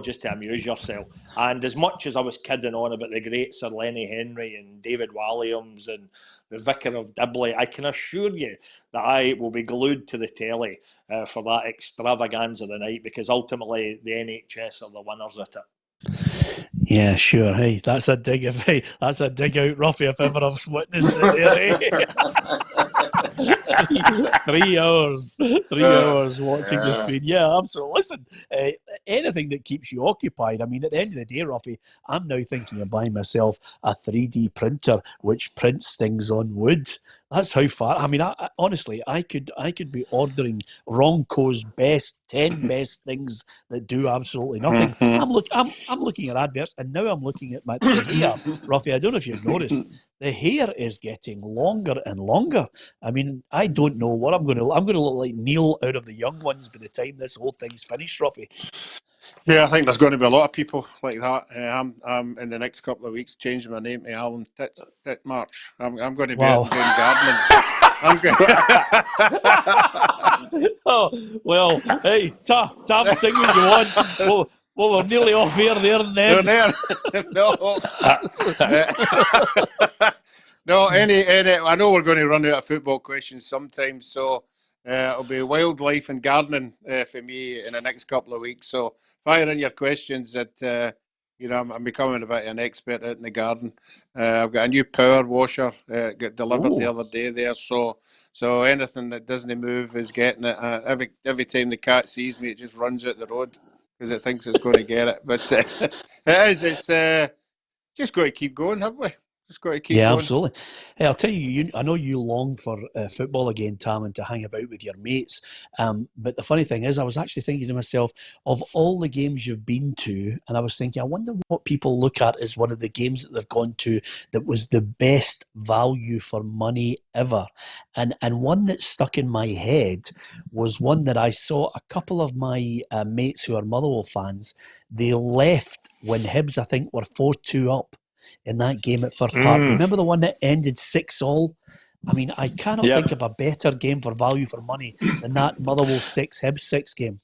Just to amuse yourself. And as much as I was kidding on about the great Sir Lenny Henry and David Walliams and the Vicar of Dibley, I can assure you that I will be glued to the telly for that extravaganza of the night, because ultimately the NHS are the winners at it. Yeah, sure. Hey, that's a dig out, Roughie, if ever I've witnessed it there. 3 hours watching the screen. Yeah, absolutely. Listen, anything that keeps you occupied. I mean, at the end of the day, Roughie, I'm now thinking of buying myself a 3D printer which prints things on wood. That's how far. I mean, honestly, I could be ordering Ronco's 10 best things that do absolutely nothing. I'm looking at adverts, and now I'm looking at my hair. Roughie, I don't know if you've noticed, the hair is getting longer and longer. I mean, I don't know what I'm going to look like Neil out of the Young Ones by the time this whole thing's finished, Roughie. Yeah, I think there's going to be a lot of people like that. I'm in the next couple of weeks changing my name to Alan Titmarsh. I'm going to be out doing gardening. Oh, well, hey, Tam, sing what you want. Well, we're nearly off air there and then. There. No. No, I know we're going to run out of football questions sometimes, so it'll be wildlife and gardening for me in the next couple of weeks. So fire in your questions that, I'm becoming a bit of an expert out in the garden. I've got a new power washer got delivered the other day there, so anything that doesn't move is getting it. Every time the cat sees me, it just runs out the road because it thinks it's going to get it. But it's just got to keep going, haven't we? Just got to keep going. Absolutely. Hey, I'll tell you, I know you long for football again, Tam, and to hang about with your mates. But the funny thing is, I was actually thinking to myself, of all the games you've been to, and I was thinking, I wonder what people look at as one of the games that they've gone to that was the best value for money ever. And one that stuck in my head was one that I saw a couple of my mates who are Motherwell fans, they left when Hibs, I think, were 4-2 up in that game at Fir Park. Remember the one that ended 6-all? I mean, I cannot think of a better game for value for money than that Motherwell 6, Hibs 6 game.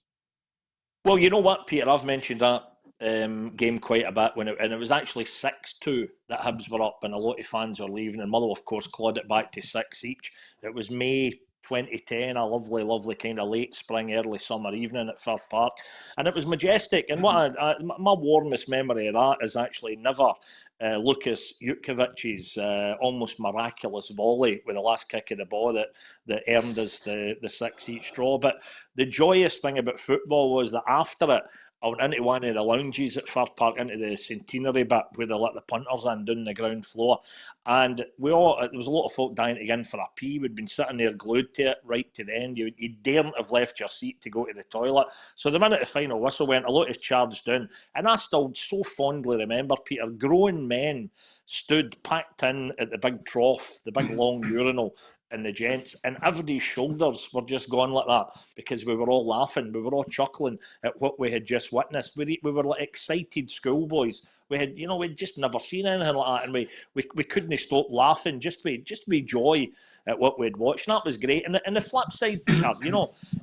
Well, you know what, Peter? I've mentioned that game quite a bit and it was actually 6-2 that Hibs were up and a lot of fans were leaving, and Motherwell, of course, clawed it back to 6 each. It was May 2010, a lovely kind of late spring, early summer evening at Fir Park, and it was majestic. And what my warmest memory of that is actually never Lukas Jutkovic's almost miraculous volley with the last kick of the ball that earned us the 6 each draw. But the joyous thing about football was that after it, I went into one of the lounges at Fir Park, into the centenary bit where they let the punters in down the ground floor. And there was a lot of folk dying to get in for a pee. We'd been sitting there glued to it right to the end. You daren't have left your seat to go to the toilet. So the minute the final whistle went, a lot is charged down. And I still so fondly remember, Peter, grown men stood packed in at the big trough, the big long urinal, and the gents, and everybody's shoulders were just gone like that because we were all laughing, we were all chuckling at what we had just witnessed. We were like excited schoolboys. We'd just never seen anything like that, and we couldn't stop laughing just with joy at what we'd watched, and that was great. And the flip side, Peter,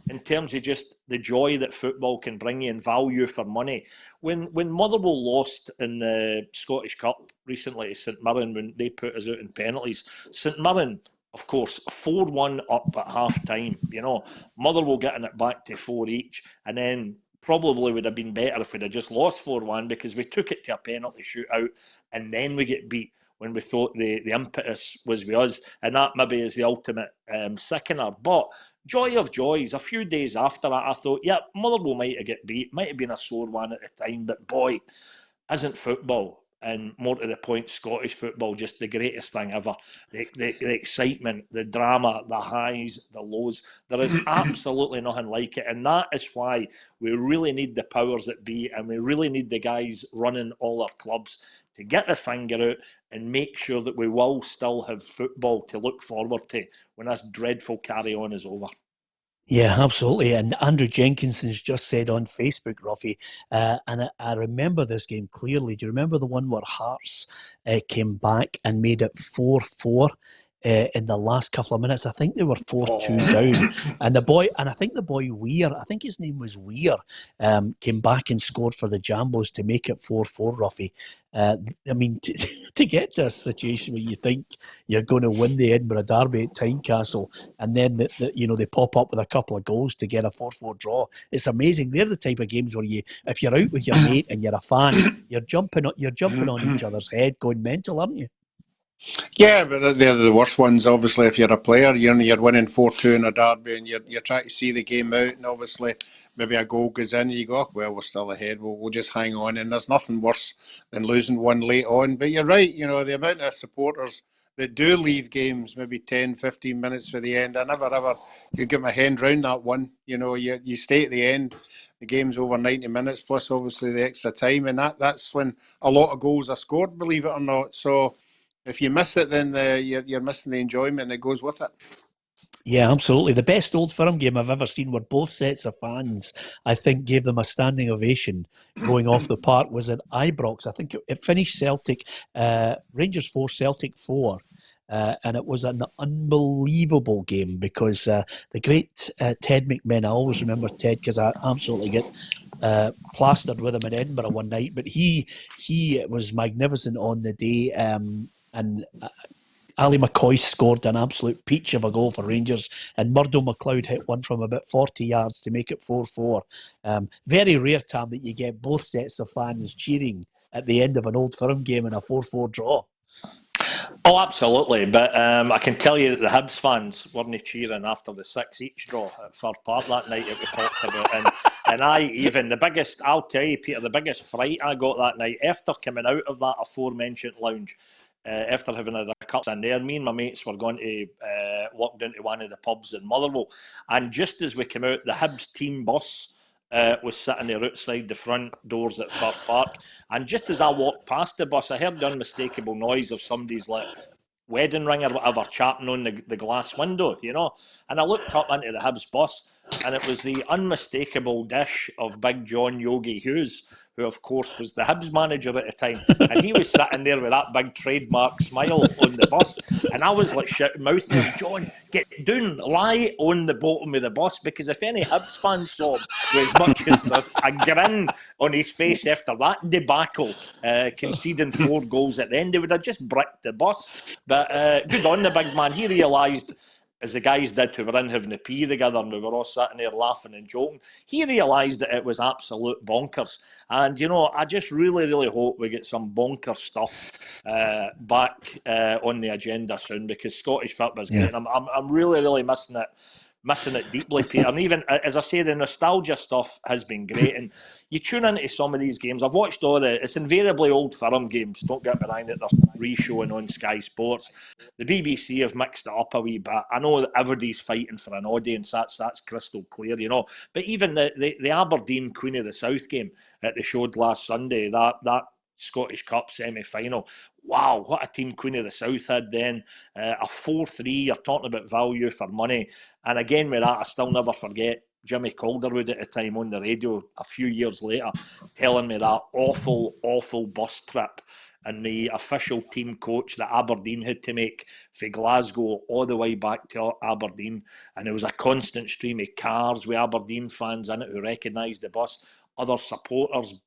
in terms of just the joy that football can bring you and value for money, when Motherwell lost in the Scottish Cup recently to St Mirren when they put us out in penalties, St Mirren, of course, 4-1 up at half-time. Motherwell getting it back to 4 each, and then probably would have been better if we'd have just lost 4-1 because we took it to a penalty shootout and then we get beat when we thought the impetus was with us, and that maybe is the ultimate sickener. But joy of joys, a few days after that, I thought, Motherwell might have got beat, might have been a sore one at the time, but boy, isn't football, and more to the point, Scottish football, just the greatest thing ever. The excitement, the drama, the highs, the lows. There is absolutely nothing like it. And that is why we really need the powers that be, and we really need the guys running all our clubs to get the finger out and make sure that we will still have football to look forward to when this dreadful carry-on is over. Yeah, absolutely. And Andrew Jenkinson's just said on Facebook, Roughie, and I remember this game clearly. Do you remember the one where Hearts came back and made it 4-4 in the last couple of minutes? I think they were 4-2 down. And I think the boy Weir, I think his name was Weir, came back and scored for the Jambos to make it 4-4, Roughie. I mean, to get to a situation where you think you're going to win the Edinburgh Derby at Tynecastle, and then they pop up with a couple of goals to get a 4-4 draw. It's amazing. They're the type of games where if you're out with your mate and you're a fan, you're jumping on each other's head, going mental, aren't you? Yeah, but they're the worst ones, obviously, if you're a player. You're winning 4-2 in a derby and you're trying to see the game out, and obviously maybe a goal goes in and you go, well, we're still ahead, we'll just hang on. And there's nothing worse than losing one late on. But you're right, the amount of supporters that do leave games maybe 10, 15 minutes for the end. I never ever could get my hand round that one. You stay at the end. The game's over 90 minutes, plus obviously the extra time. And that's when a lot of goals are scored, believe it or not. So if you miss it, then you're missing the enjoyment that goes with it. Yeah, absolutely. The best Old Firm game I've ever seen, where both sets of fans, I think, gave them a standing ovation going off the park, was at Ibrox. I think it finished Celtic, Rangers 4, Celtic 4. and it was an unbelievable game because the great Ted McManus, I always remember Ted because I absolutely get plastered with him in Edinburgh one night, but he was magnificent on the day, and Ali McCoy scored an absolute peach of a goal for Rangers, and Murdo McLeod hit one from about 40 yards to make it 4-4. Very rare, Tam, that you get both sets of fans cheering at the end of an Old Firm game in a 4-4 draw. Oh, absolutely. But I can tell you that the Hibs fans weren't cheering after the 6-each draw at Fir Park that night that we talked about. And I'll tell you, Peter, the biggest fright I got that night after coming out of that aforementioned lounge, after having had a couple in there, me and my mates were going to walk down to one of the pubs in Motherwell. And just as we came out, the Hibs team bus was sitting there outside the front doors at Fir Park. And just as I walked past the bus, I heard the unmistakable noise of somebody's wedding ring or whatever chapping on the glass window, And I looked up into the Hibs bus, and it was the unmistakable dish of Big John Yogi Hughes, who, of course, was the Hibs manager at the time. And he was sitting there with that big trademark smile on the bus. And I was shouting, mouth to him, John, get down, lie on the bottom of the bus, because if any Hibs fans saw him with as much as a grin on his face after that debacle, conceding 4 goals at the end, they would have just bricked the bus. But good on the big man. He realised, as the guys did who were in having a pee together and we were all sitting there laughing and joking, he realised that it was absolute bonkers. And, I just really, really hope we get some bonkers stuff back on the agenda soon, because Scottish football is great. And I'm really, really missing it deeply, Peter. And even, as I say, the nostalgia stuff has been great. And you tune into some of these games. I've watched it's invariably Old Firm games. Don't get me wrong, that they're re-showing on Sky Sports. The BBC have mixed it up a wee bit. I know that everybody's fighting for an audience. That's crystal clear, But even the Aberdeen Queen of the South game that they showed last Sunday, that Scottish Cup semi-final. Wow, what a team Queen of the South had then. A 4-3, you're talking about value for money. And again with that, I still never forget Jimmy Calderwood at the time on the radio a few years later telling me that awful, awful bus trip and the official team coach that Aberdeen had to make from Glasgow all the way back to Aberdeen. And there was a constant stream of cars with Aberdeen fans in it who recognised the bus. Other supporters,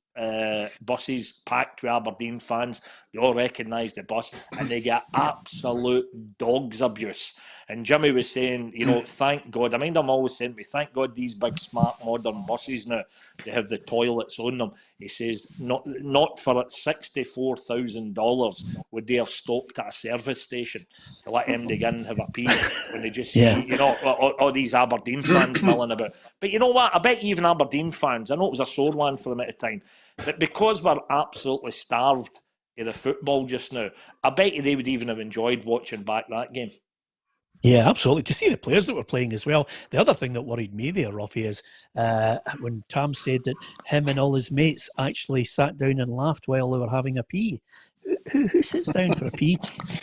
buses packed with Aberdeen fans, they all recognised the bus, and they get absolute dog's abuse. And Jimmy was saying, thank God, I mean, I'm always saying, thank God these big smart modern buses now, they have the toilets on them. He says, not for $64,000 would they have stopped at a service station to let them dig in and have a pee when they just see, all these Aberdeen fans milling about. But you know what? I bet even Aberdeen fans, I know it was a sore one for them at the time, but because we're absolutely starved of the football just now, I bet you they would even have enjoyed watching back that game. Yeah, absolutely. To see the players that were playing as well. The other thing that worried me there, Roughie, is when Tam said that him and all his mates actually sat down and laughed while they were having a pee. Who sits down for a pee?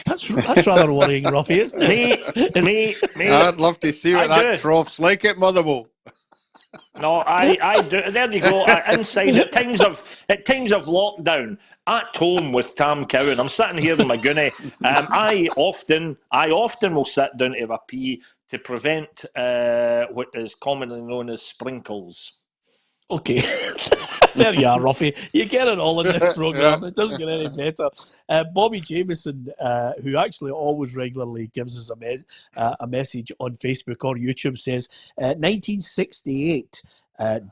That's rather worrying, Roughie, isn't it? Me. I'd love to see what that trough's like at Motherwell. No, I do. There you go. Inside at times of lockdown, at home with Tam Cowan, I'm sitting here in my gunny. I often will sit down to have a pee to prevent what is commonly known as sprinkles. Okay. There you are, Roughie. You get it all in this programme. It doesn't get any better. Bobby Jameson, who actually always regularly gives us a message on Facebook or YouTube, says, 1968,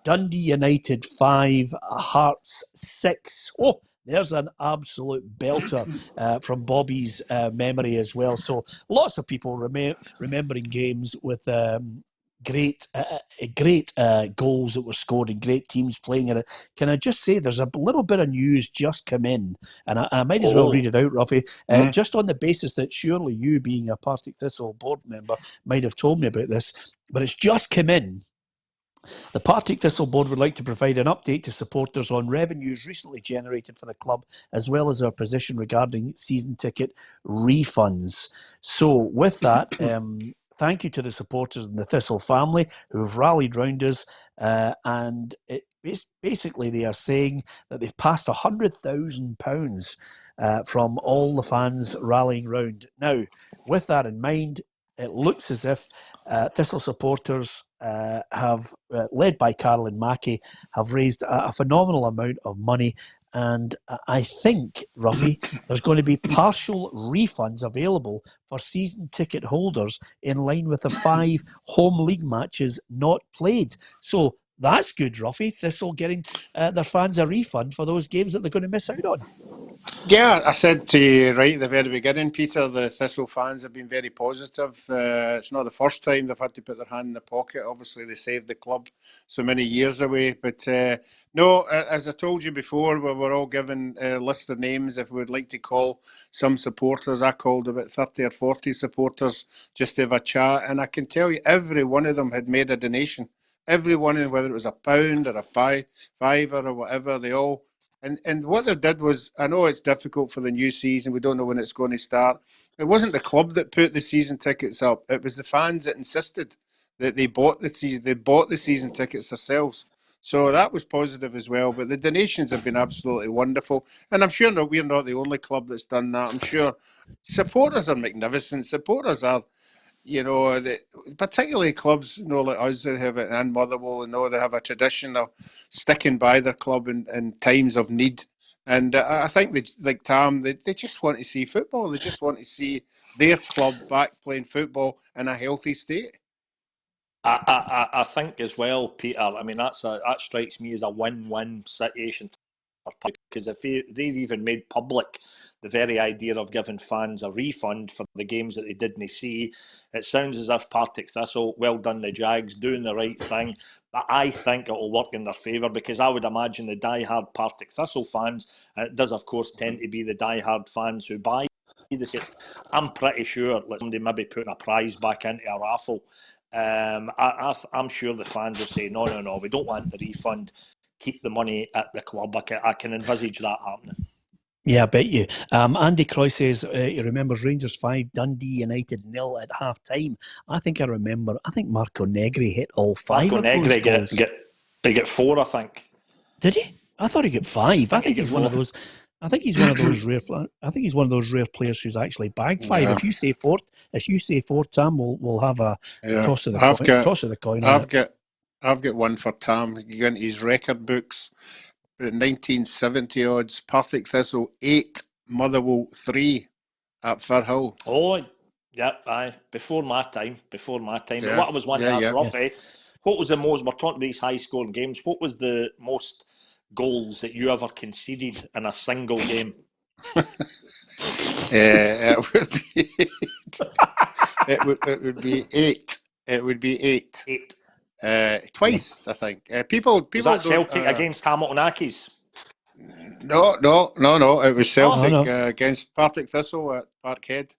Dundee United 5, Hearts 6. Oh, there's an absolute belter from Bobby's memory as well. So lots of people remembering games with great goals that were scored and great teams playing in it. Can I just say there's a little bit of news just come in, and I might as well read it out, Roughie, just on the basis that surely you, being a Partick Thistle board member, might have told me about this, but it's just come in. The Partick Thistle board would like to provide an update to supporters on revenues recently generated for the club, as well as our position regarding season ticket refunds. So with that, thank you to the supporters and the Thistle family who have rallied round us, and basically they are saying that they've passed £100,000 from all the fans rallying round. Now, with that in mind, it looks as if Thistle supporters have, led by Carolyn Mackey, have raised a phenomenal amount of money. And I think, Roughie, there's going to be partial refunds available for season ticket holders in line with the 5 home league matches not played. So that's good, Roughie. Thistle getting their fans a refund for those games that they're going to miss out on. Yeah, I said to you right at the very beginning, Peter, the Thistle fans have been very positive. It's not the first time they've had to put their hand in the pocket. Obviously, they saved the club so many years away. But no, as I told you before, we were all given a list of names if we would like to call some supporters. I called about 30 or 40 supporters just to have a chat. And I can tell you, every one of them had made a donation. Every one of them, whether it was £1 or a fiver or whatever, they all... And what they did was, I know it's difficult for the new season. We don't know when it's going to start. It wasn't the club that put the season tickets up. It was the fans that insisted that they bought the season. They bought the season tickets themselves. So that was positive as well. But the donations have been absolutely wonderful. And I'm sure that we're not the only club that's done that. I'm sure supporters are magnificent. Supporters are, you know, particularly clubs, you know, like us that have it, and Motherwell, and know they have a tradition of sticking by their club in times of need. And I think they, like Tam, they just want to see football. They just want to see their club back playing football in a healthy state. I think as well, Peter. I mean, that strikes me as a win-win situation, because if they've even made public the very idea of giving fans a refund for the games that they didn't see, it sounds as if Partick Thistle, well done the Jags, doing the right thing. But I think it will work in their favour, because I would imagine the die-hard Partick Thistle fans, and it does of course tend to be the die-hard fans who buy the seats, I'm pretty sure like somebody maybe putting a prize back into a raffle. I'm sure the fans will say, no, we don't want the refund. Keep the money at the club. I can envisage that happening. Yeah, I bet you. Andy Croy says he remembers Rangers 5, Dundee United 0 at half time. I think Marco Negri hit all 5 of those goals. He got 4, I think. Did he? I thought he got 5. I think he's one of those. I think he's one of those rare. I think he's one of those rare players who's actually bagged 5. Yeah. If you say 4, Tam, we'll have a toss of the coin. I've got one for Tam. You go into his record books. 1970 odds, Partick Thistle 8, Motherwell 3 at Firhill. Oh, yeah, aye. Before my time. Yeah. What I was wanting to ask Roughie, what was the most, we're talking about these high scoring games, what was the most goals that you ever conceded in a single game? It would be 8. It would be 8. 8. Twice, I think. People was that Celtic against Hamilton Accies? No. It was Celtic against Partick Thistle at Parkhead.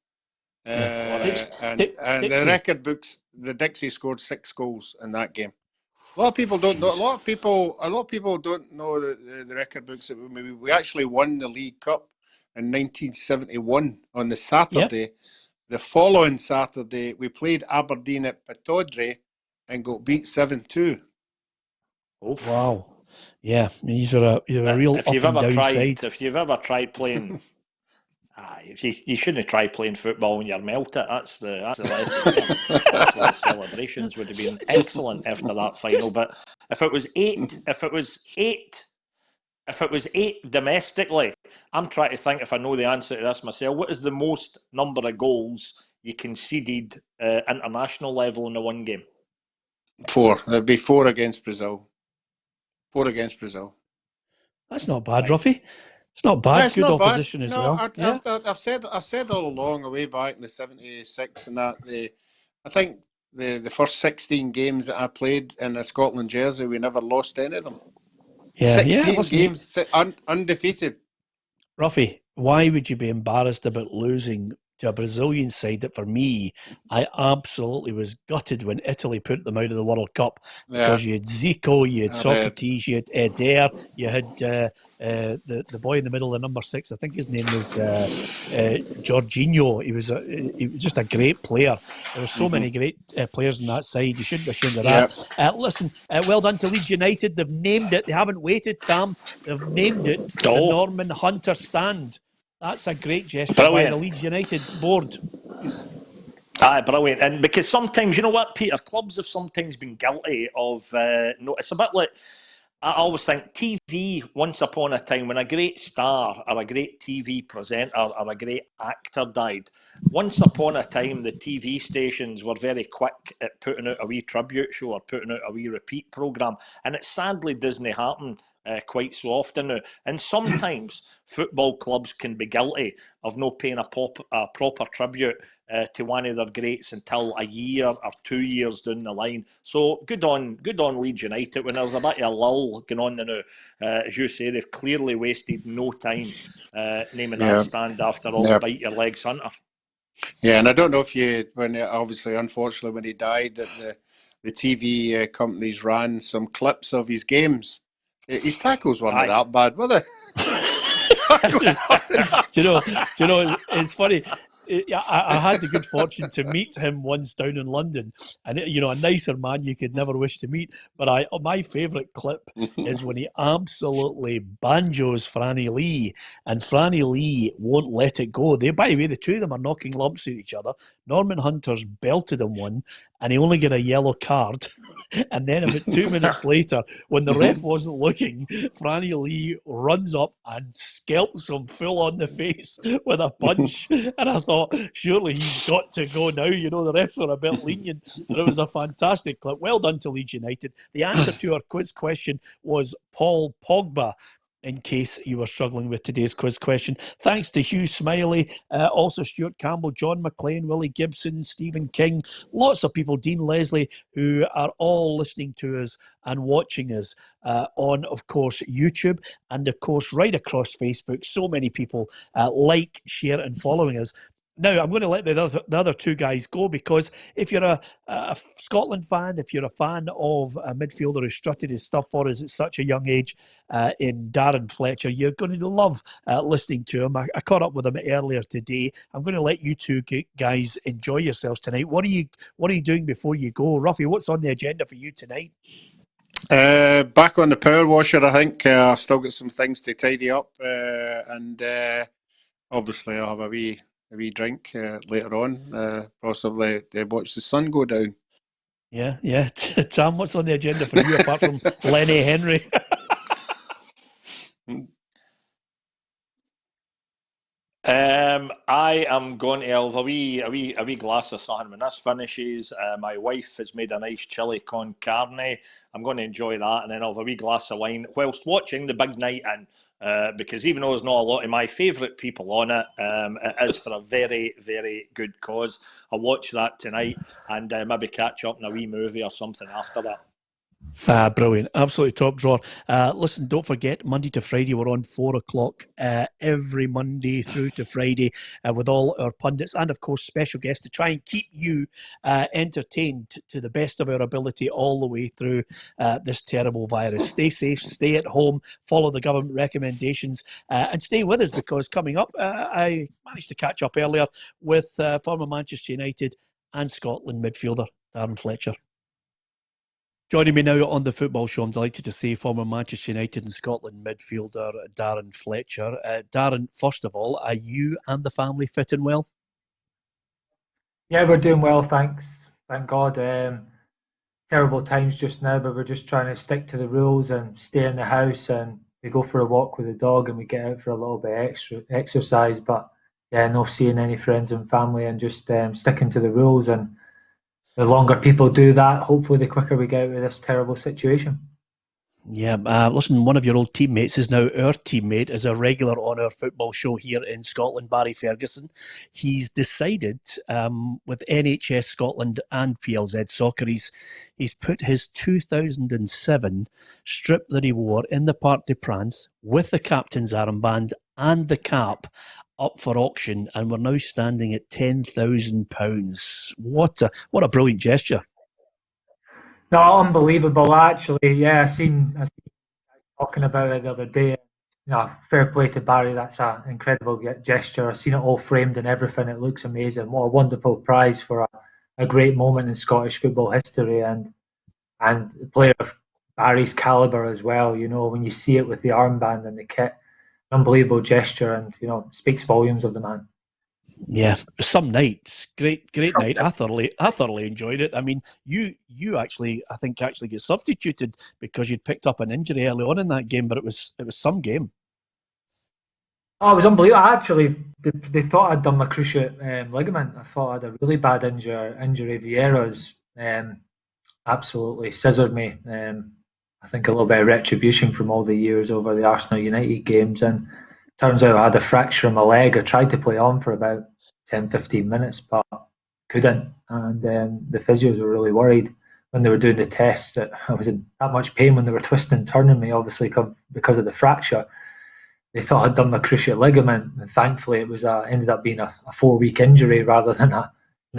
And the record books, the Dixie scored 6 goals in that game. A lot of people don't know. A lot of people don't know the record books. We actually won the League Cup in 1971 on the Saturday. Yep. The following Saturday, we played Aberdeen at Pittodrie and got beat 7-2. Oh wow! Yeah, these are a real up and down side. If you've ever tried playing, you shouldn't have tried playing football when you're melted. That's the lesson. That's why the celebrations would have been excellent after that final. But if it was 8 domestically, I'm trying to think if I know the answer to this myself. What is the most number of goals you conceded international level in the one game? 4. It'd be 4 against Brazil. 4 against Brazil. That's not bad, Roughie. It's not bad. It's good not opposition bad. As well. I've said all along, way back in the 76 and that, I think the first 16 games that I played in a Scotland jersey, we never lost any of them. Yeah, 16 games undefeated. Roughie, why would you be embarrassed about losing to a Brazilian side that, for me, I absolutely was gutted when Italy put them out of the World Cup, because you had Zico, you had Socrates, you had Eder, you had the boy in the middle, the number 6. I think his name was Jorginho. He was just a great player. There were so many great players on that side. You shouldn't be ashamed of that. Listen, well done to Leeds United. They've named it. They haven't waited, Tam. They've named it the Norman Hunter Stand. That's a great gesture by the Leeds United board. Aye, brilliant. And because sometimes, you know what, Peter, clubs have sometimes been guilty of, it's a bit like, I always think TV, once upon a time, when a great star or a great TV presenter or a great actor died, once upon a time the TV stations were very quick at putting out a wee tribute show or putting out a wee repeat programme, and it sadly doesn't happen quite so often now. And sometimes football clubs can be guilty of not paying a proper tribute to one of their greats until a year or 2 years down the line. So good on Leeds United. When there's a bit of a lull going on now, as you say, they've clearly wasted no time naming that stand after all the bite your legs hunter. Yeah, and I don't know if unfortunately, when he died, that the TV companies ran some clips of his games. His tackles weren't that bad, were they? do you know, it's funny. I had the good fortune to meet him once down in London, and a nicer man you could never wish to meet. But my favourite clip is when he absolutely banjos Franny Lee, and Franny Lee won't let it go. By the way, the two of them are knocking lumps at each other. Norman Hunter's belted him one, and he only got a yellow card. And then about 2 minutes later, when the ref wasn't looking, Franny Lee runs up and scalps him full on the face with a punch. And I thought, surely he's got to go now. The refs were a bit lenient. But it was a fantastic clip. Well done to Leeds United. The answer to our quiz question was Paul Pogba, in case you were struggling with today's quiz question. Thanks to Hugh Smiley, also Stuart Campbell, John McLean, Willie Gibson, Stephen King, lots of people, Dean Leslie, who are all listening to us and watching us on, of course, YouTube, and, of course, right across Facebook. So many people like, share and following us. Now, I'm going to let the other two guys go, because if you're a Scotland fan, if you're a fan of a midfielder who strutted his stuff for us at such a young age in Darren Fletcher, you're going to love listening to him. I caught up with him earlier today. I'm going to let you two guys enjoy yourselves tonight. What are you doing before you go? Roughie, what's on the agenda for you tonight? Back on the power washer, I think. I've still got some things to tidy up, and obviously I'll have a wee drink later on, possibly to watch the sun go down. Yeah. Tam, what's on the agenda for you apart from Lenny Henry? I am going to have a wee glass of something when this finishes. My wife has made a nice chili con carne. I'm going to enjoy that, and then I'll have a wee glass of wine whilst watching the big night in. Because even though there's not a lot of my favourite people on it, it is for a very, very good cause. I'll watch that tonight and maybe catch up in a wee movie or something after that. Brilliant. Absolutely top drawer. Listen, don't forget, Monday to Friday, we're on 4 o'clock every Monday through to Friday with all our pundits and, of course, special guests to try and keep you entertained to the best of our ability all the way through this terrible virus. Stay safe, stay at home, follow the government recommendations, and stay with us, because coming up, I managed to catch up earlier with former Manchester United and Scotland midfielder Darren Fletcher. Joining me now on the Football Show, I'm delighted to say former Manchester United and Scotland midfielder Darren Fletcher. Darren, first of all, are you and the family fit and well? Yeah, we're doing well, thanks. Thank God. Terrible times just now, but we're just trying to stick to the rules and stay in the house, and we go for a walk with the dog and we get out for a little bit extra exercise. But yeah, no seeing any friends and family, and just sticking to the rules. And the longer people do that, hopefully the quicker we get out of this terrible situation. Yeah, listen, one of your old teammates is now our teammate, is a regular on our Football Show here in Scotland, Barry Ferguson. He's decided with NHS Scotland and PLZ Soccer, he's put his 2007 strip that he wore in the Parc des Princes with the captain's armband and the cap up for auction, and we're now standing at £10,000. What a brilliant gesture! No, unbelievable. Actually, yeah, I seen talking about it the other day. Fair play to Barry. That's an incredible gesture. I've seen it all framed and everything. It looks amazing. What a wonderful prize for a great moment in Scottish football history, and a player of Barry's calibre as well. When you see it with the armband and the kit, unbelievable gesture, and speaks volumes of the man. Yeah, some nights, great night. I thoroughly enjoyed it. I mean, you actually, I think, get substituted because you'd picked up an injury early on in that game, but it was some game. Oh, it was unbelievable. Actually, they thought I'd done my cruciate ligament. I thought I had a really bad injury. Vieira's absolutely scissored me. I think a little bit of retribution from all the years over the Arsenal United games, and turns out I had a fracture in my leg. I tried to play on for about 10-15 minutes, but couldn't. And the physios were really worried when they were doing the test that I was in that much pain when they were twisting and turning me, obviously because of the fracture. They thought I'd done my cruciate ligament, and thankfully it was ended up being a 4-week injury rather than a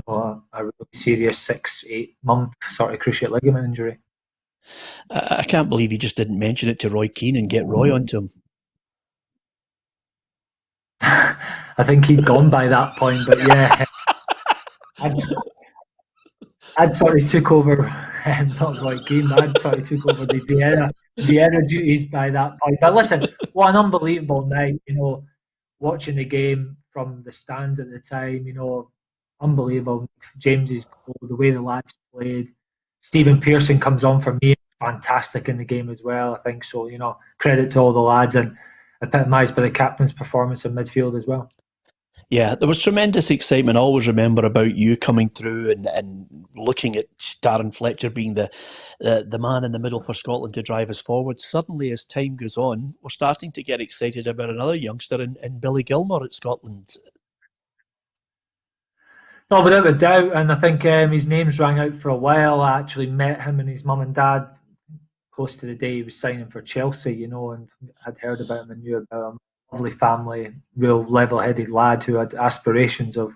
really serious 6-8 month sort of cruciate ligament injury. I can't believe you just didn't mention it to Roy Keane and get Roy onto him. I think he'd gone by that point, but yeah, I'd sort of took over, not Roy Keane, I'd sort of took over the Vieira duties by that point. But listen, what an unbelievable night, watching the game from the stands at the time, unbelievable. James's goal, the way the lads played. Stephen Pearson comes on for me, fantastic in the game as well, I think so. Credit to all the lads, and epitomised by the captain's performance in midfield as well. Yeah, there was tremendous excitement. I always remember about you coming through and looking at Darren Fletcher being the man in the middle for Scotland to drive us forward. Suddenly, as time goes on, we're starting to get excited about another youngster in Billy Gilmour at Scotland. No, without a doubt, and I think his name's rang out for a while. I actually met him and his mum and dad close to the day he was signing for Chelsea, and I'd heard about him and knew about him. Lovely family, real level-headed lad who had aspirations of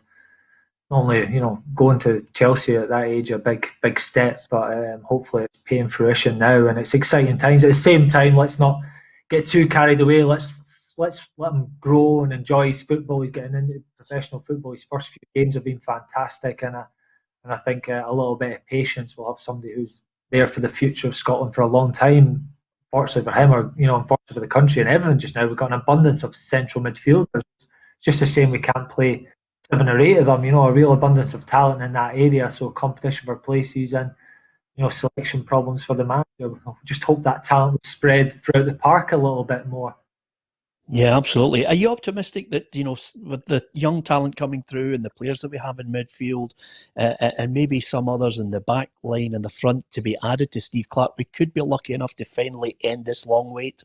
not only going to Chelsea at that age, a big step, but hopefully it's paying fruition now, and it's exciting times. At the same time, let's not get too carried away. Let's let him grow and enjoy his football. He's getting into professional football. His first few games have been fantastic, and I think a little bit of patience will have somebody who's there for the future of Scotland for a long time. Fortunately for him, or unfortunately for the country and everything just now, we've got an abundance of central midfielders. It's just a shame we can't play 7 or 8 of them. A real abundance of talent in that area. So competition for places and selection problems for the manager. Just hope that talent will spread throughout the park a little bit more. Yeah, absolutely. Are you optimistic that, with the young talent coming through and the players that we have in midfield and maybe some others in the back line and the front to be added to Steve Clarke, we could be lucky enough to finally end this long wait?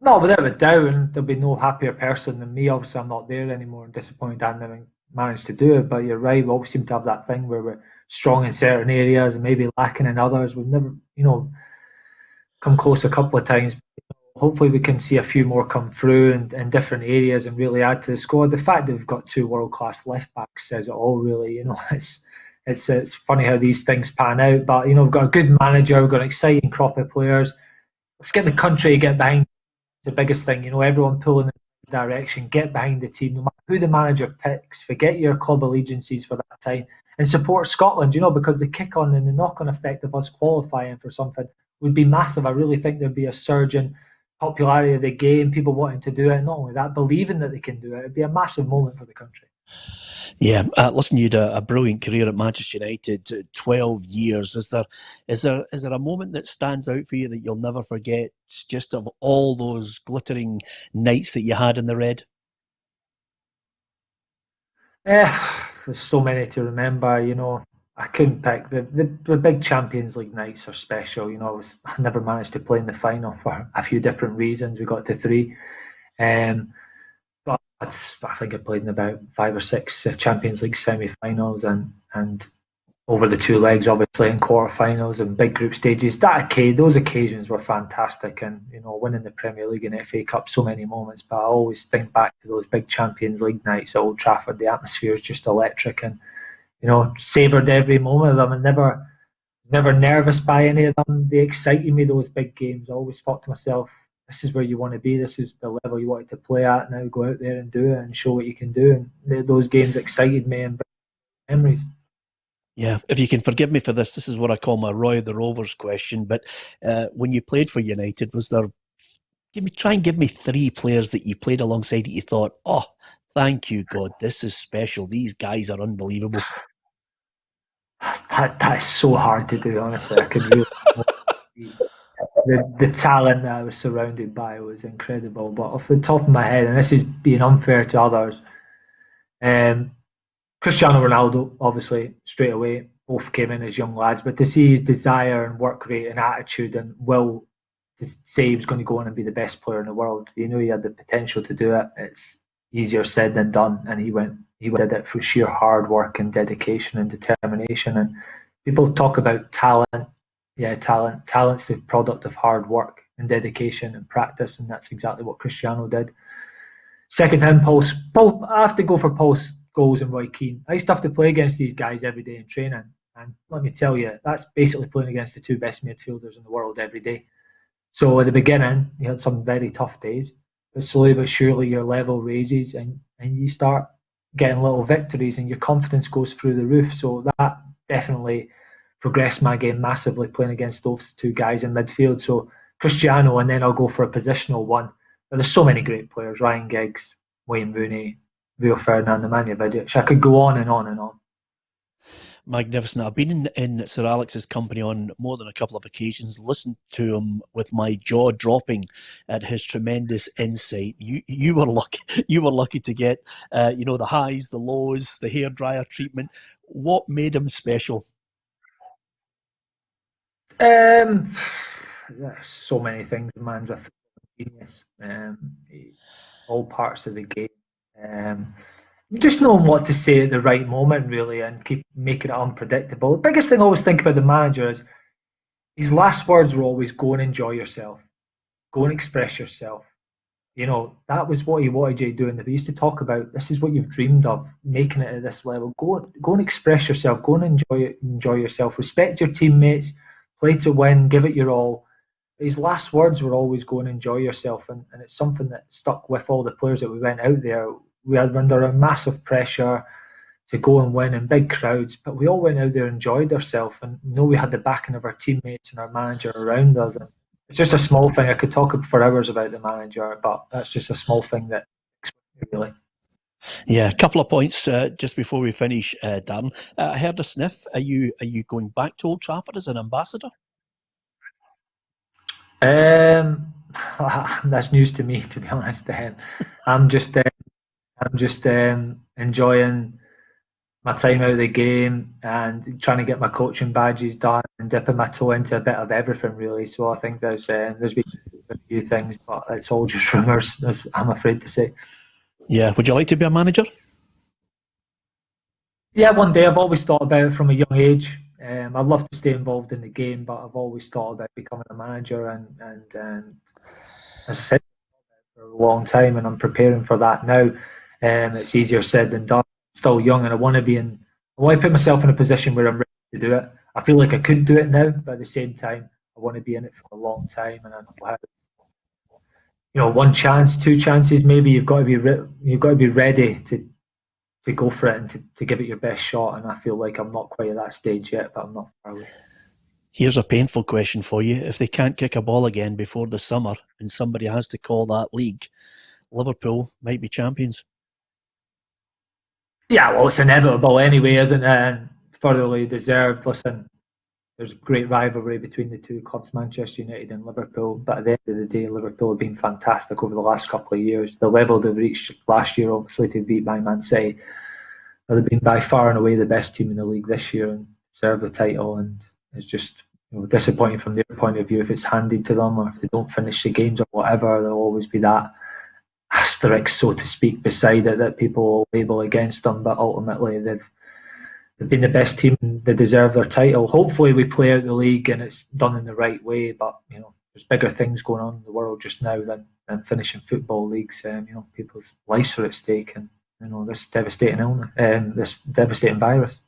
No, without a doubt, and there'll be no happier person than me. Obviously, I'm not there anymore and disappointed I never managed to do it, but you're right, we always seem to have that thing where we're strong in certain areas and maybe lacking in others. We've never, come close a couple of times. Hopefully we can see a few more come through in different areas and really add to the squad. The fact that we've got 2 world-class left-backs says it all, really. It's funny how these things pan out, but, we've got a good manager, we've got an exciting crop of players. Let's get the country to get behind the biggest thing. Everyone pulling in the direction, get behind the team, no matter who the manager picks, forget your club allegiances for that time, and support Scotland, because the kick-on and the knock-on effect of us qualifying for something would be massive. I really think there'd be a surge in popularity of the game, people wanting to do it, not only that, believing that they can do it. It'd be a massive moment for the country. Yeah, listen, you had a brilliant career at Manchester United, 12 years. Is there a moment that stands out for you that you'll never forget, just of all those glittering nights that you had in the red? There's so many to remember. I couldn't pick. The big Champions League nights are special. I never managed to play in the final for a few different reasons. We got to 3. But I think I played in about 5 or 6 Champions League semi-finals, and over the two legs, obviously, in quarterfinals and big group stages. Those occasions were fantastic, and winning the Premier League and FA Cup, so many moments. But I always think back to those big Champions League nights at Old Trafford. The atmosphere is just electric, and savoured every moment of them, and never nervous by any of them. They excited me, those big games. I always thought to myself, this is where you want to be. This is the level you wanted to play at. Now go out there and do it and show what you can do. And those games excited me and memories. Yeah, if you can forgive me for this is what I call my Roy of the Rovers question. But when you played for United, was there? Try and give me 3 players that you played alongside that you thought, oh, thank you, God, this is special. These guys are unbelievable. That's so hard to do, honestly. I could really the talent that I was surrounded by was incredible. But off the top of my head, and this is being unfair to others, Cristiano Ronaldo, obviously, straight away, both came in as young lads, but to see his desire and work rate and attitude and will to say he was going to go on and be the best player in the world, he had the potential to do it. It's easier said than done, and he did it through sheer hard work and dedication and determination. And people talk about talent. Yeah, talent's the product of hard work and dedication and practice, and that's exactly what Cristiano did. Second to him, Paul. I have to go for Paul Scholes and Roy Keane. I used to have to play against these guys every day in training, and let me tell you, that's basically playing against the 2 best midfielders in the world every day. So at the beginning, you had some very tough days, but slowly but surely your level raises and you start getting little victories and your confidence goes through the roof. So that definitely progressed my game massively, playing against those 2 guys in midfield. So Cristiano, and then I'll go for a positional one. But there's so many great players: Ryan Giggs, Wayne Rooney, Rio Ferdinand, Nemanja Vidic. I could go on and on and on. Magnificent. I've been in Sir Alex's company on more than a couple of occasions, listened to him with my jaw dropping at his tremendous insight. You were lucky. You were lucky to get the highs, the lows, the hairdryer treatment. What made him special? There's so many things. The man's a genius. All parts of the game. Just knowing what to say at the right moment, really, and keep making it unpredictable. The biggest thing I always think about the manager is his last words were always, go and enjoy yourself. Go and express yourself. That was what he wanted you to do. And he used to talk about, this is what you've dreamed of, making it at this level. Go and express yourself. Go and enjoy yourself. Respect your teammates. Play to win. Give it your all. His last words were always, go and enjoy yourself. And it's something that stuck with all the players that we went out there. We had under a massive pressure to go and win in big crowds, but we all went out there and enjoyed ourselves, and we had the backing of our teammates and our manager around us. And it's just a small thing. I could talk for hours about the manager, but that's just a small thing that really. Yeah, a couple of points just before we finish, Darren. I heard a sniff. Are you going back to Old Trafford as an ambassador? That's news to me, to be honest. I'm just enjoying my time out of the game and trying to get my coaching badges done and dipping my toe into a bit of everything, really. So I think there's been a few things, but it's all just rumours, as I'm afraid to say. Yeah, would you like to be a manager? Yeah, one day. I've always thought about it from a young age. I'd love to stay involved in the game, but I've always thought about becoming a manager, and as I said, for a long time, and I'm preparing for that now. It's easier said than done. I'm still young, and I want to put myself in a position where I'm ready to do it. I feel like I could do it now, but at the same time, I want to be in it for a long time, and I know how. One chance, 2 chances, maybe you've got to be ready to go for it and to give it your best shot. And I feel like I'm not quite at that stage yet, but I'm not far away. Here's a painful question for you. If they can't kick a ball again before the summer and somebody has to call that league, Liverpool might be champions. Yeah, well, it's inevitable anyway, isn't it? And thoroughly deserved. Listen, there's a great rivalry between the 2 clubs, Manchester United and Liverpool. But at the end of the day, Liverpool have been fantastic over the last couple of years. The level they've reached last year, obviously, to beat by Man City. They've been by far and away the best team in the league this year and deserve the title. And it's just disappointing from their point of view if it's handed to them, or if they don't finish the games or whatever. There'll always be that asterisk, so to speak, beside it that people will label against them. But ultimately, they've they've been the best team and they deserve their title. Hopefully we play out the league and it's done in the right way, but there's bigger things going on in the world just now than finishing football leagues. People's lives are at stake, and this devastating illness, this devastating virus.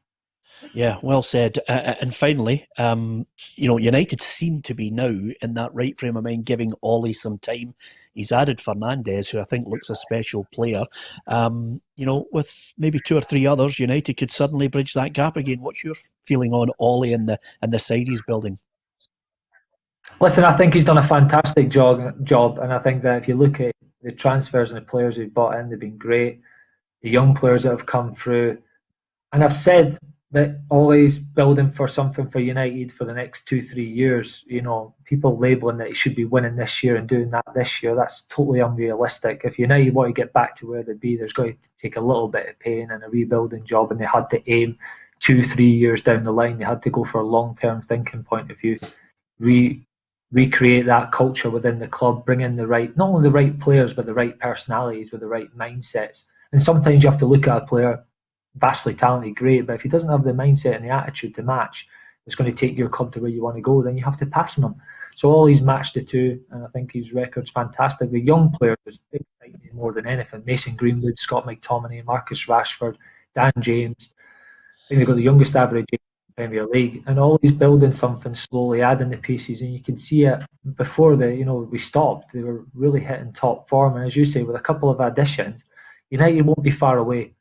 Yeah, well said. And finally, United seem to be now in that right frame of mind, giving Ollie some time. He's added Fernandes, who I think looks a special player. With maybe 2 or 3 others, United could suddenly bridge that gap again. What's your feeling on Ollie and the side he's building? Listen, I think he's done a fantastic job, and I think that if you look at the transfers and the players we've brought in, they've been great. The young players that have come through, and I've said that always building for something for United for the next 2-3 years. People labelling that he should be winning this year and doing that this year, that's totally unrealistic. If United want to get back to where they'd be, there's going to take a little bit of pain and a rebuilding job, and they had to aim 2-3 years down the line. They had to go for a long-term thinking point of view. Recreate that culture within the club, bring in not only the right players, but the right personalities with the right mindsets. And sometimes you have to look at a player, vastly talented, great, but if he doesn't have the mindset and the attitude to match, it's going to take your club to where you want to go, then you have to pass on him. So all he's matched the two, and I think his record's fantastic. The young players excite me more than anything. Mason Greenwood, Scott McTominay, Marcus Rashford, Dan James. I think they've got the youngest average age in the Premier League, and all he's building something slowly, adding the pieces, and you can see it before we stopped. They were really hitting top form, and as you say, with a couple of additions, United won't be far away.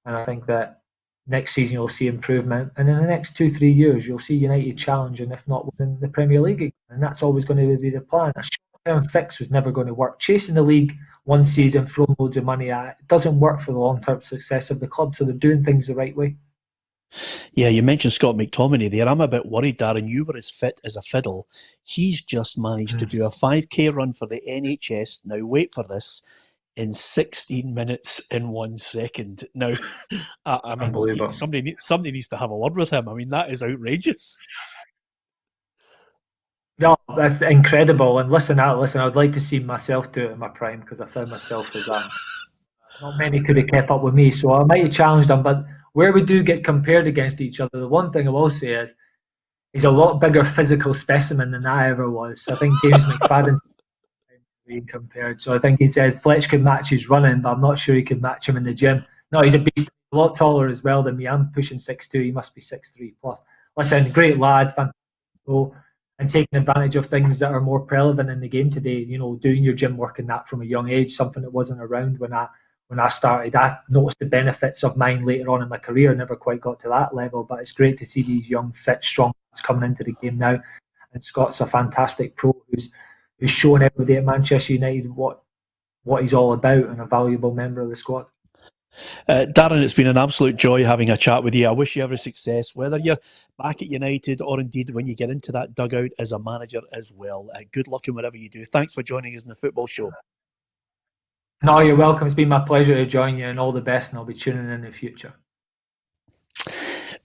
And I think that next season you'll see improvement, and in the next 2-3 years you'll see United challenging, if not within the Premier League again. And that's always going to be the plan. A short-term fix was never going to work. Chasing the league one season, throwing loads of money at it doesn't work for the long-term success of the club. So they're doing things the right way. Yeah, you mentioned Scott McTominay there. I'm a bit worried, Darren. You were as fit as a fiddle. He's just managed to do a 5K run for the NHS. Now, wait for this. In 16 minutes in 1 second. Now, I mean, somebody needs to have a word with him. I mean, that is outrageous. No, that's incredible. And listen, I'd like to see myself do it in my prime, because I found myself as not many could have kept up with me. So I might have challenged him, but where we do get compared against each other, the one thing I will say is he's a lot bigger physical specimen than I ever was. I think James McFadden's being compared. So I think he said Fletch can match his running, but I'm not sure he can match him in the gym. No, he's a beast, a lot taller as well than me. I'm pushing 6'2", he must be 6'3 plus. Listen, great lad, fantastic goal, and taking advantage of things that are more prevalent in the game today. Doing your gym work and that from a young age, something that wasn't around when I started. I noticed the benefits of mine later on in my career. Never quite got to that level, but it's great to see these young, fit, strong lads coming into the game now. And Scott's a fantastic pro who's shown every day at Manchester United what he's all about, and a valuable member of the squad. Darren, it's been an absolute joy having a chat with you. I wish you every success, whether you're back at United or indeed when you get into that dugout as a manager as well. Good luck in whatever you do. Thanks for joining us in the Football Show. No, you're welcome. It's been my pleasure to join you, and all the best, and I'll be tuning in the future.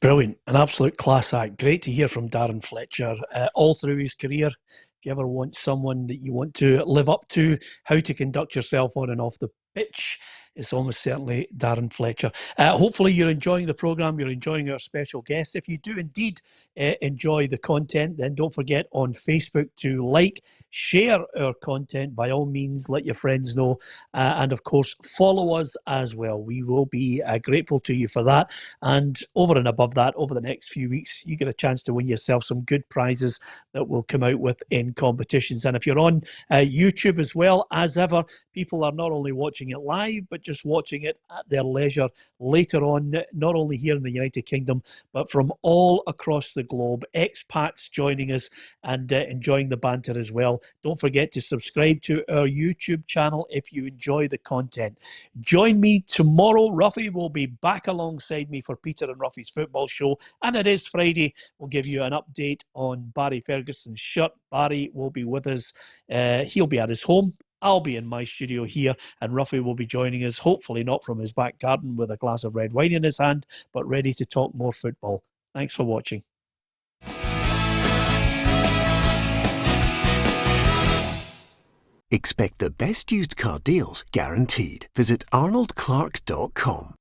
Brilliant. An absolute class act. Great to hear from Darren Fletcher all through his career. If you ever want someone that you want to live up to, how to conduct yourself on and off the pitch, it's almost certainly Darren Fletcher. Hopefully you're enjoying the programme, you're enjoying our special guests. If you do indeed enjoy the content, then don't forget on Facebook to like, share our content. By all means, let your friends know. And of course, follow us as well. We will be grateful to you for that. And over and above that, over the next few weeks, you get a chance to win yourself some good prizes that we'll come out with in competitions. And if you're on YouTube as well, as ever, people are not only watching it live, but just watching it at their leisure later on, not only here in the United Kingdom, but from all across the globe. Expats joining us and enjoying the banter as well. Don't forget to subscribe to our YouTube channel if you enjoy the content. Join me tomorrow. Roughie will be back alongside me for Peter and Roughie's Football Show, and it is Friday. We'll give you an update on Barry Ferguson's shirt. Barry will be with us. He'll be at his home. I'll be in my studio here, and Roughie will be joining us, hopefully not from his back garden with a glass of red wine in his hand, but ready to talk more football. Thanks for watching. Expect the best used car deals guaranteed. Visit arnoldclark.com.